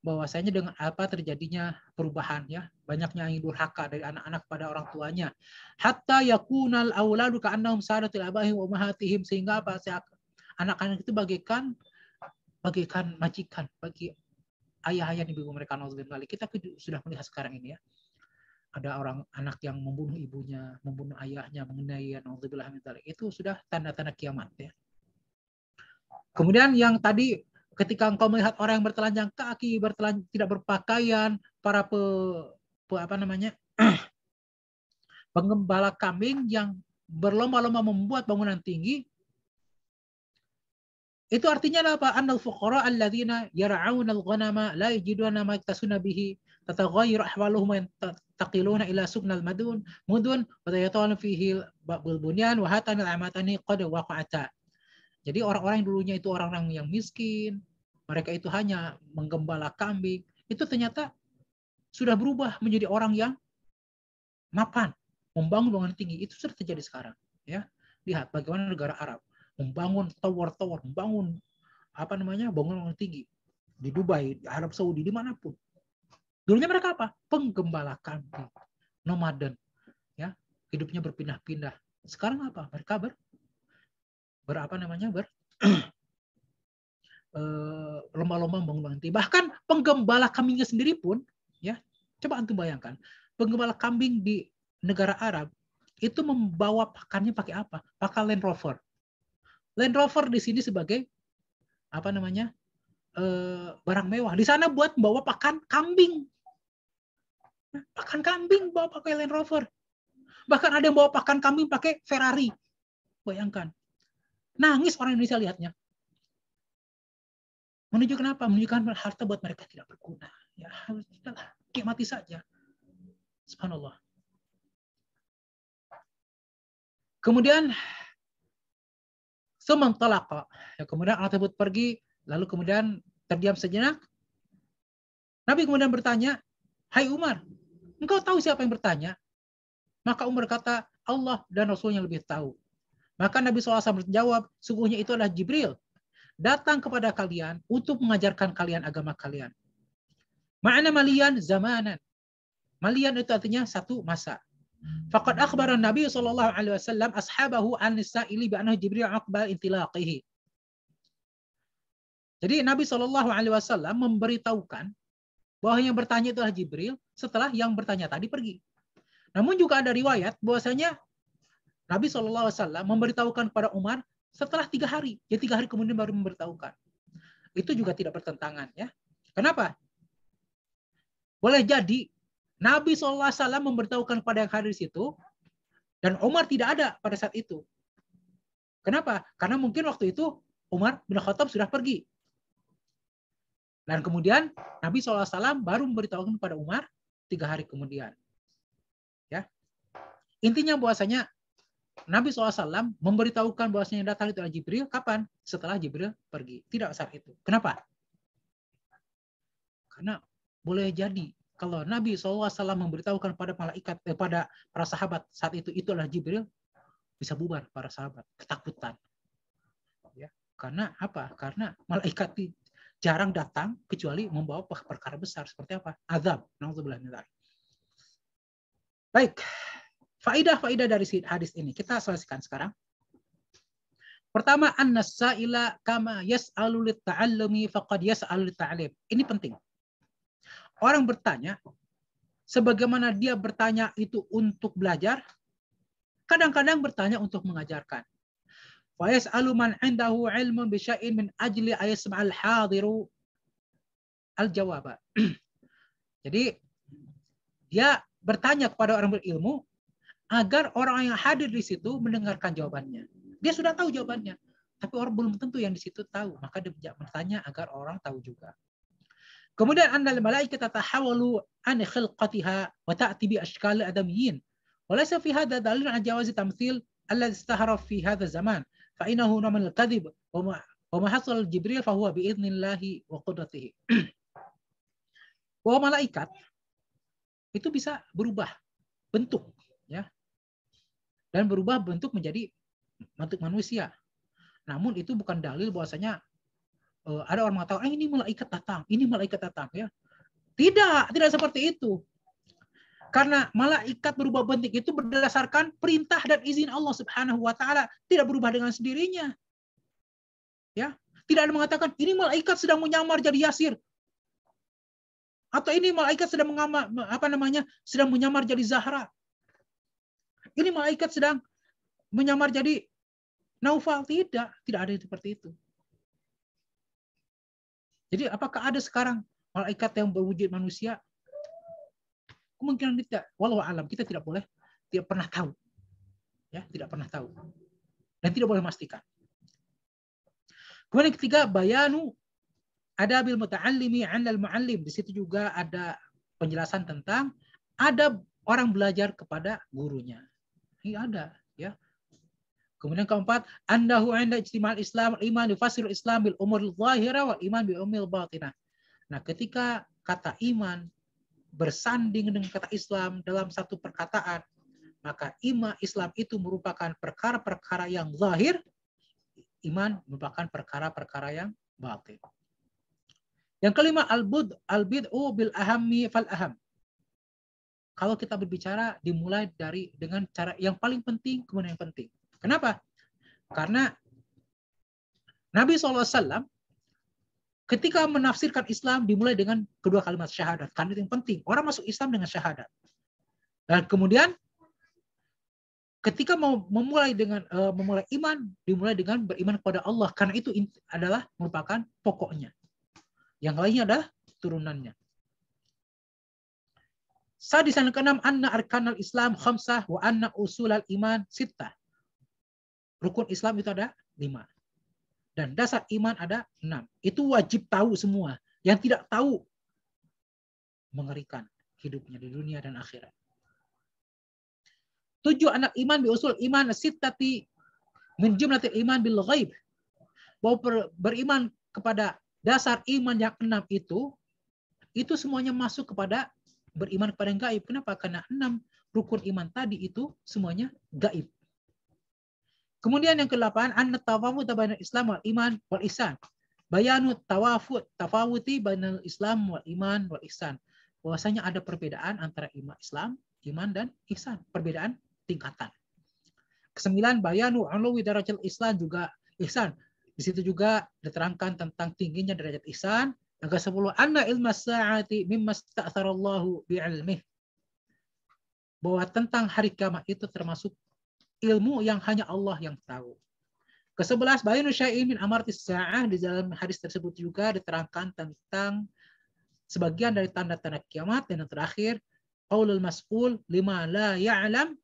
bahwasanya dengan apa terjadinya perubahan, ya, banyaknya yang durhaka dari anak-anak pada orang tuanya, hatta yakunal auladu ka'annahum sadatil abaihim wa ummahatihim, sehingga apa, anak-anak itu bagaikan majikan bagi ayah-ayah dan ibu mereka. Nauzubillah. Kita sudah melihat sekarang ini, ya, ada orang anak yang membunuh ibunya, membunuh ayahnya, mengenai, nauzubillah min dzalik. Itu sudah tanda-tanda kiamat, ya. Kemudian yang tadi, ketika engkau melihat orang yang bertelanjang kaki, tidak berpakaian, para penggembala kambing yang berlomba-lomba membuat bangunan tinggi, itu artinya apa? Annal fuqara alladzina yar'auna al-ghanama la yajiduna ma yaktasuna bihi tataghayyar ahwaluhum taqiluna ila subnal mudun wa yatawala fihi bunyan wa hatanil amatani qad waqa'ata. Jadi orang-orang yang dulunya itu orang-orang yang miskin, mereka itu hanya menggembala kambing, itu ternyata sudah berubah menjadi orang yang mapan, membangun bangunan tinggi. Itu sudah terjadi sekarang, ya. Lihat bagaimana negara Arab membangun tower-tower, membangun bangunan tinggi di Dubai, di Arab Saudi, dimanapun. Dulunya mereka apa? Penggembala kambing, nomaden, ya, hidupnya berpindah-pindah. Sekarang apa? Mereka lomba-lomba membangun tinggi. Bahkan penggembala kambingnya sendiri pun, ya, coba antum bayangkan, penggembala kambing di negara Arab itu membawa pakannya pakai apa? Pakai Land Rover. Land Rover di sini sebagai barang mewah. Di sana buat membawa pakan kambing. Pakan kambing bawa pakai Land Rover. Bahkan ada yang bawa pakan kambing pakai Ferrari. Bayangkan. Nangis orang Indonesia lihatnya. Menunjukkan apa? Menunjukkan harta buat mereka tidak berguna. Ya, sudahlah, nikmati saja. Subhanallah. Kemudian ya, kemudian anak tersebut pergi, lalu kemudian terdiam sejenak. Nabi kemudian bertanya, "Hai Umar, engkau tahu siapa yang bertanya?" Maka Umar berkata, "Allah dan Rasulnya lebih tahu." Maka Nabi SAW menjawab, "Sungguhnya itu adalah Jibril, datang kepada kalian untuk mengajarkan kalian agama kalian." Ma'ana malian zamanan. Malian itu artinya satu masa. Faqad akhbara Nabi sallallahu alaihi wasallam ashabahu an nisa'ili bi annahu Jibril aqbal intilaqihi. Jadi Nabi sallallahu alaihi wasallam memberitahukan bahwa yang bertanya itu adalah Jibril setelah yang bertanya tadi pergi. Namun juga ada riwayat bahwasanya Nabi sallallahu alaihi wasallam memberitahukan kepada Umar setelah 3 hari. Jadi 3 hari kemudian baru memberitahukan. Itu juga tidak bertentangan ya. Kenapa? Boleh jadi Nabi SAW memberitahukan kepada yang hadir di situ, dan Umar tidak ada pada saat itu. Kenapa? Karena mungkin waktu itu Umar bin Khattab sudah pergi. Dan kemudian Nabi SAW baru memberitahukan kepada Umar 3 hari kemudian. Ya. Intinya bahwasanya Nabi SAW memberitahukan bahwasanya yang datang itu adalah Jibril. Kapan? Setelah Jibril pergi. Tidak saat itu. Kenapa? Karena boleh jadi kalau Nabi SAW memberitahukan pada malaikat, pada para sahabat saat itu adalah Jibril, bisa bubar para sahabat, ketakutan. Ya, karena apa? Karena malaikat jarang datang kecuali membawa perkara besar seperti apa? Azab. Baik, faidah dari hadis ini kita selesaikan sekarang. Pertama, an-nasaila kama yas'alu lit-ta'allumi faqad yas'alu lit-ta'lim. Ini penting. Orang bertanya, sebagaimana dia bertanya itu untuk belajar, kadang-kadang bertanya untuk mengajarkan. Wa yas'alu man 'indahu 'ilmun bi syai'in min ajli ayasma'al hadiru al-jawaba. Jadi dia bertanya kepada orang berilmu agar orang yang hadir di situ mendengarkan jawabannya. Dia sudah tahu jawabannya, tapi orang belum tentu yang di situ tahu, maka dia bertanya agar orang tahu juga. Kemudian annal malaikata tahawalu an khilqatiha wa ta'ti bi ashkal adamiyyin. Wa laysa fi hadha dalil ala jawaz tamthil alladhi istahara fi hadha zaman fa innahu min al-kadhib wa ma hasal Jibril fa huwa bi idnillahi wa qudratihi. Bahwa malaikat itu bisa berubah bentuk ya. Dan berubah bentuk menjadi bentuk manusia. Namun itu bukan dalil bahwasanya ada orang mengatakan, ini malaikat datang, ya. Tidak seperti itu. Karena malaikat berubah bentuk itu berdasarkan perintah dan izin Allah Subhanahu wa taala, tidak berubah dengan sendirinya. Ya, tidak ada mengatakan ini malaikat sedang menyamar jadi Yasir. Atau ini malaikat sedang sedang menyamar jadi Zahra. Ini malaikat sedang menyamar jadi Naufal. Tidak ada seperti itu. Jadi apakah ada sekarang malaikat yang berwujud manusia? Kemungkinan tidak. Wallahu alam, kita tidak pernah tahu. Ya, tidak pernah tahu. Dan tidak boleh memastikan. Kemudian yang ketiga, bayanu adabil muta'allimi 'alal mu'allim. Di situ juga ada penjelasan tentang adab orang belajar kepada gurunya. Ini ada, ya. Kemudian keempat, annahu 'inda ijtimal Islam iman yufasirul Islam bil umuril zahira wal iman bil umuril batinah. Nah, ketika kata iman bersanding dengan kata Islam dalam satu perkataan, maka Islam itu merupakan perkara-perkara yang zahir, iman merupakan perkara-perkara yang batin. Yang kelima, al-bid'u bil ahammi fal aham. Kalau kita berbicara dimulai dengan cara yang paling penting kemudian yang penting. Kenapa? Karena Nabi SAW ketika menafsirkan Islam dimulai dengan kedua kalimat syahadat. Karena itu yang penting. Orang masuk Islam dengan syahadat. Dan kemudian ketika mau memulai iman, dimulai dengan beriman kepada Allah. Karena itu adalah merupakan pokoknya. Yang lainnya adalah turunannya. Sadisan ke-6, anna arkanal Islam khamsah wa anna usulal iman sittah. Rukun Islam itu ada 5. Dan dasar iman ada 6. Itu wajib tahu semua. Yang tidak tahu, mengerikan hidupnya di dunia dan akhirat. 7, anak iman bi usul iman sittati min jumlatil iman bil ghaib. Bahwa beriman kepada dasar iman yang 6 itu semuanya masuk kepada beriman kepada yang gaib. Kenapa? Karena 6 rukun iman tadi itu semuanya gaib. Kemudian yang ke-8, anna tafawut bainal Islam wal iman wal ihsan. Bayanu tafawuti bainal Islam wal iman wal ihsan. Bahwasanya ada perbedaan antara iman dan ihsan, perbedaan tingkatan. Ke-9, bayanu uluwi darajat Islam juga ihsan. Di situ juga diterangkan tentang tingginya derajat ihsan. Yang ke-10, anna ilma sa'ati mimma sta'tharallahu bi'ilmih. Bahwa tentang hari kiamat itu termasuk ilmu yang hanya Allah yang tahu. Ke-11, bayanu syai'in min amartis sa'ah. Di dalam hadis tersebut juga diterangkan tentang sebagian dari tanda-tanda kiamat. Dan yang terakhir, qaulul mas'ul lima la ya'lam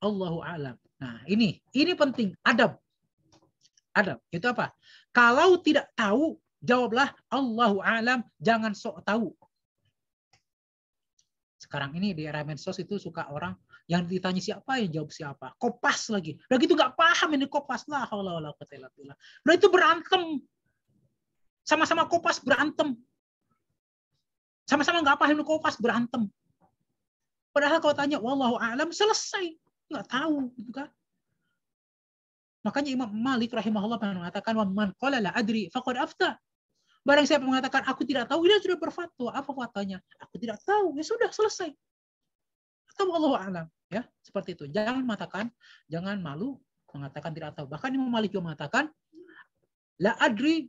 Allahu a'lam. Nah, ini penting, adab. Adab itu apa? Kalau tidak tahu, jawablah Allahu a'lam, jangan sok tahu. Sekarang ini di era medsos itu suka orang yang ditanya siapa yang jawab siapa. Kopas lagi. Udah gitu nggak paham ini kopas lah. Udah itu berantem. Sama-sama kopas berantem. Sama-sama nggak paham ini kopas berantem. Padahal kalau tanya wallahu a'lam selesai. Nggak tahu gitu kan. Makanya Imam Malik rahimahullah mengatakan man qala la adri faqad afta. Barang siapa mengatakan aku tidak tahu, dia sudah berfatwa. Apa fatwanya? Aku tidak tahu. Ya sudah selesai. Atau wallahu a'lam, ya, seperti itu. Jangan malu mengatakan tidak tahu. Bahkan Imam Malik juga mengatakan la adri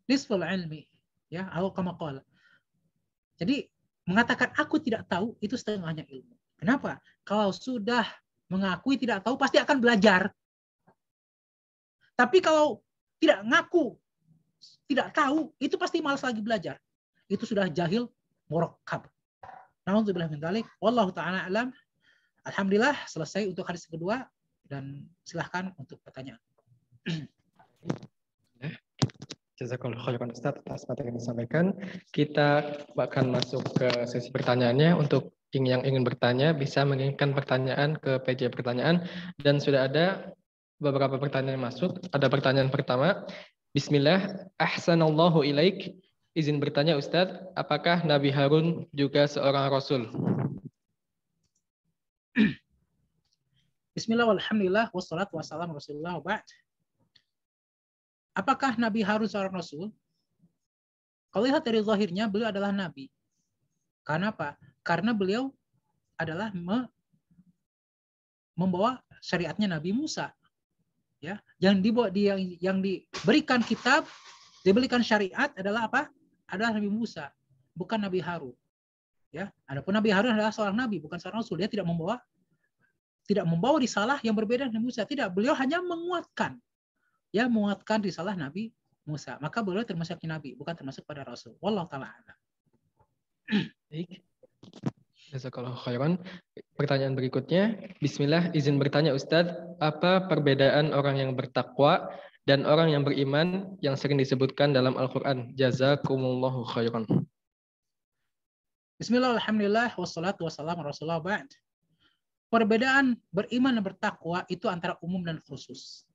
nisful ilmi, ya, atau kama qala. Jadi mengatakan aku tidak tahu itu setengahnya ilmu. Kenapa? Kalau sudah mengakui tidak tahu pasti akan belajar. Tapi kalau tidak ngaku tidak tahu, itu pasti malas lagi belajar. Itu sudah jahil murakkab. Na'udzubillah min dzalik. Wallahu ta'ala alam. Alhamdulillah selesai untuk hadis kedua dan silahkan untuk pertanyaan. Jazakallahu khairan Ustaz atas materi yang disampaikan. Kita akan masuk ke sesi pertanyaannya. Untuk yang ingin bertanya bisa mengirimkan pertanyaan ke PJ pertanyaan dan sudah ada beberapa pertanyaan yang masuk. Ada pertanyaan pertama. Bismillah, ahsanallahu ilaik. Izin bertanya Ustadz, apakah Nabi Harun juga seorang Rasul? Bismillah, walhamdulillah, wassalatu wassalamu rasulullah, ba'd. Apakah Nabi Harun seorang Rasul? Kalau lihat dari zahirnya, beliau adalah Nabi. Karena apa? Karena beliau adalah membawa syariatnya Nabi Musa. Ya, yang diberikan kitab, diberikan syariat adalah apa? Adalah Nabi Musa, bukan Nabi Harun. Ya, adapun Nabi Harun adalah seorang nabi, bukan seorang rasul. Dia tidak membawa risalah yang berbeda dengan Musa. Tidak, beliau hanya menguatkan risalah Nabi Musa. Maka beliau termasuk nabi, bukan termasuk pada rasul. Wallahu taala a'lam. Baik. Jazakallahu khairan. Pertanyaan berikutnya, bismillah, izin bertanya Ustadz, apa perbedaan orang yang bertakwa dan orang yang beriman yang sering disebutkan dalam Al-Qur'an? Jazakumullahu khairan. Bismillah, alhamdulillah, wassalatu wassalamu rasulullah, ba'd. Perbedaan beriman dan bertakwa itu antara umum dan khusus.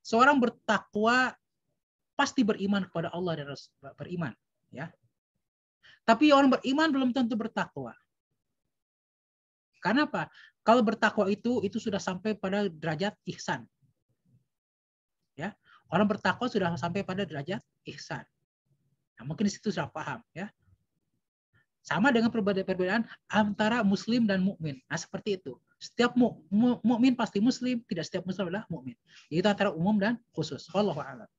Seorang bertakwa pasti beriman kepada Allah dan beriman, ya. Tapi orang beriman belum tentu bertakwa. Karena apa? Kalau bertakwa itu sudah sampai pada derajat ihsan. Ya, orang bertakwa sudah sampai pada derajat ihsan. Nah, mungkin di situ sudah paham, ya. Sama dengan perbedaan antara muslim dan mukmin. Nah, seperti itu. Setiap mukmin pasti muslim, tidak setiap muslim adalah mukmin. Itu antara umum dan khusus. Wallahu a'lam.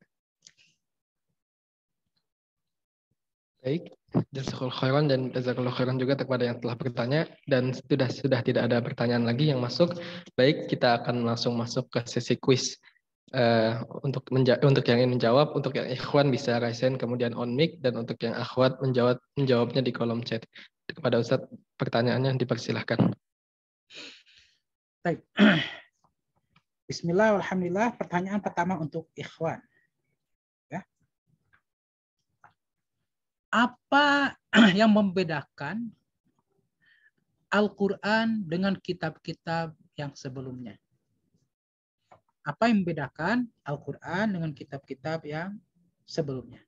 Baik, jazakallahu khairan dan jazakallahu khairan juga kepada yang telah bertanya dan sudah tidak ada pertanyaan lagi yang masuk. Baik, kita akan langsung masuk ke sesi kuis. Untuk yang ingin menjawab, untuk yang ikhwan bisa raise hand kemudian on mic, dan untuk yang akhwat menjawabnya di kolom chat. Kepada Ustadz, pertanyaannya dipersilahkan. Baik. Bismillah, alhamdulillah. Pertanyaan pertama untuk ikhwan. Ya. Apa yang membedakan Al-Quran dengan kitab-kitab yang sebelumnya? Apa yang membedakan Al-Quran dengan kitab-kitab yang sebelumnya.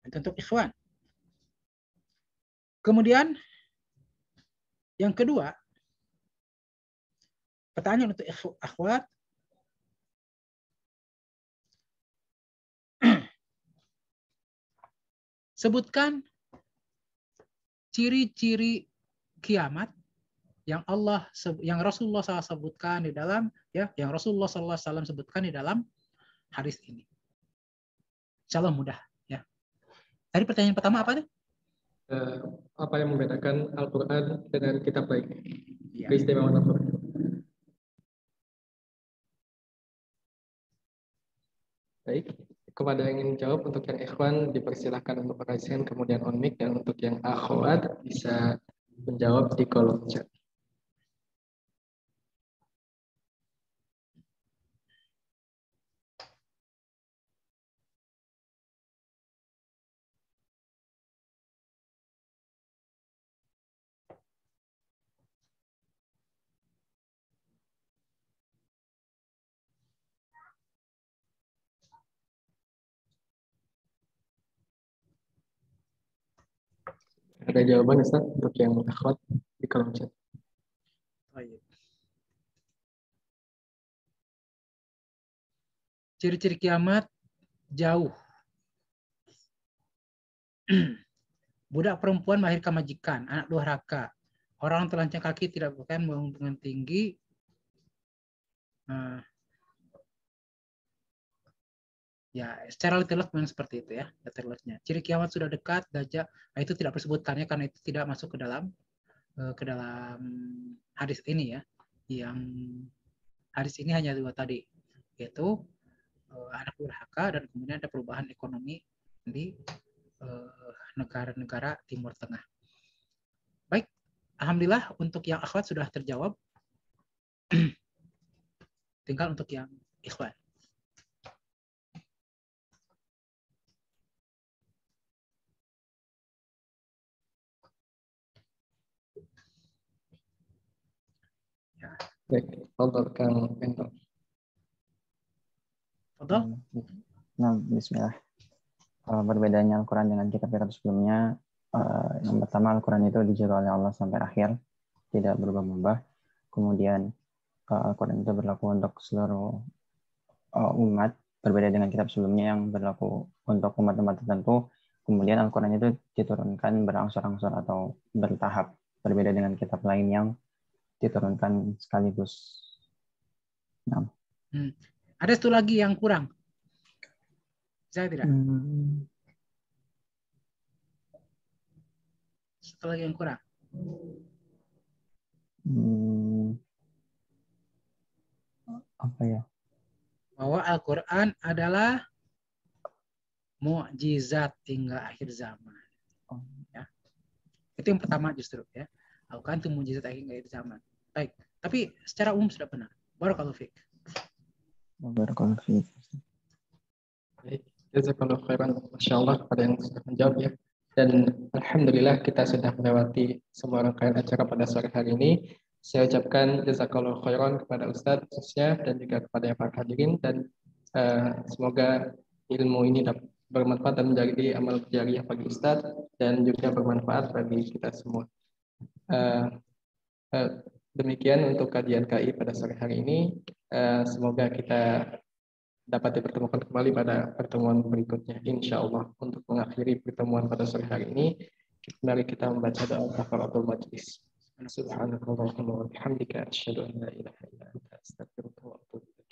Itu untuk ikhwan. Kemudian yang kedua, pertanyaan untuk akhwat, sebutkan ciri-ciri kiamat yang Rasulullah SAW sebutkan di dalam yang Rasulullah SAW sebutkan di dalam hadis ini. Insyaallah mudah ya. Tadi pertanyaan pertama apa tuh? Apa yang membedakan Al-Quran dengan kitab lain? Ya. Keistimewaan Al-Quran. Baik, kepada yang ingin jawab, untuk yang ikhwan dipersilahkan untuk meraiskan, kemudian on mic, dan untuk yang akhwat bisa menjawab di kolom chat. Ada jawaban Ustaz untuk yang akhwat di kolom chat? Ciri-ciri kiamat jauh. Budak perempuan melahirkan majikan, anak durhaka. Orang telanjang kaki tidak berpakaian dengan tinggi. Ya, secara literal memang seperti itu ya, literalnya. Ciri kiamat sudah dekat, dajjal. Nah, itu tidak disebutkannya karena itu tidak masuk ke dalam hadis ini ya. Yang hadis ini hanya dua tadi, yaitu anak durhaka dan kemudian ada perubahan ekonomi di negara-negara Timur Tengah. Baik, alhamdulillah untuk yang akhwat sudah terjawab. Tinggal untuk yang ikhwan. Ya. Baik, untuk Kang Ento. Fadhal. Nah, bismillah. Perbedaannya Al-Quran dengan kitab-kitab sebelumnya, yang pertama Al-Quran itu dijaga oleh Allah sampai akhir, tidak berubah-ubah. Kemudian Al-Quran itu berlaku untuk seluruh umat, berbeda dengan kitab sebelumnya yang berlaku untuk umat-umat tertentu. Kemudian Al-Quran itu diturunkan berangsur-angsur atau bertahap, berbeda dengan kitab lain yang diturunkan sekaligus. Nah. Ada satu lagi yang kurang. Saya tidak. Satu lagi yang kurang. Apa ya? Bahwa Al-Quran adalah mukjizat hingga akhir zaman. Ya. Itu yang pertama justru ya. Al-Quran itu mukjizat hingga akhir zaman. Baik, tapi secara umum sudah benar. Barakallahu fiik. Barakallahu fiik. Baik, jazakallahu khairan, Masya Allah, pada yang sudah menjawab ya. Dan alhamdulillah kita sudah melewati semua rangkaian acara pada sore hari ini. Saya ucapkan jazakallahu khairan kepada Ustadz khususnya dan juga kepada para hadirin, dan semoga ilmu ini dapat bermanfaat dan menjadi amal jariah bagi Ustadz dan juga bermanfaat bagi kita semua. Demikian untuk kajian KI pada sore hari ini. Semoga kita dapat dipertemukan kembali pada pertemuan berikutnya, insya Allah. Untuk mengakhiri pertemuan pada sore hari ini, mari kita membaca doa kafaratul majlis. Subhanakallahumma wa bihamdika asyhadu an la ilaha illa anta astaghfiruka wa atubu ilaik.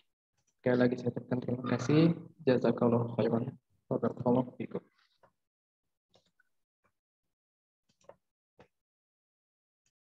Sekali lagi saya ucapkan terima kasih. Jazakallahu khairan. Barakallahu fiikum.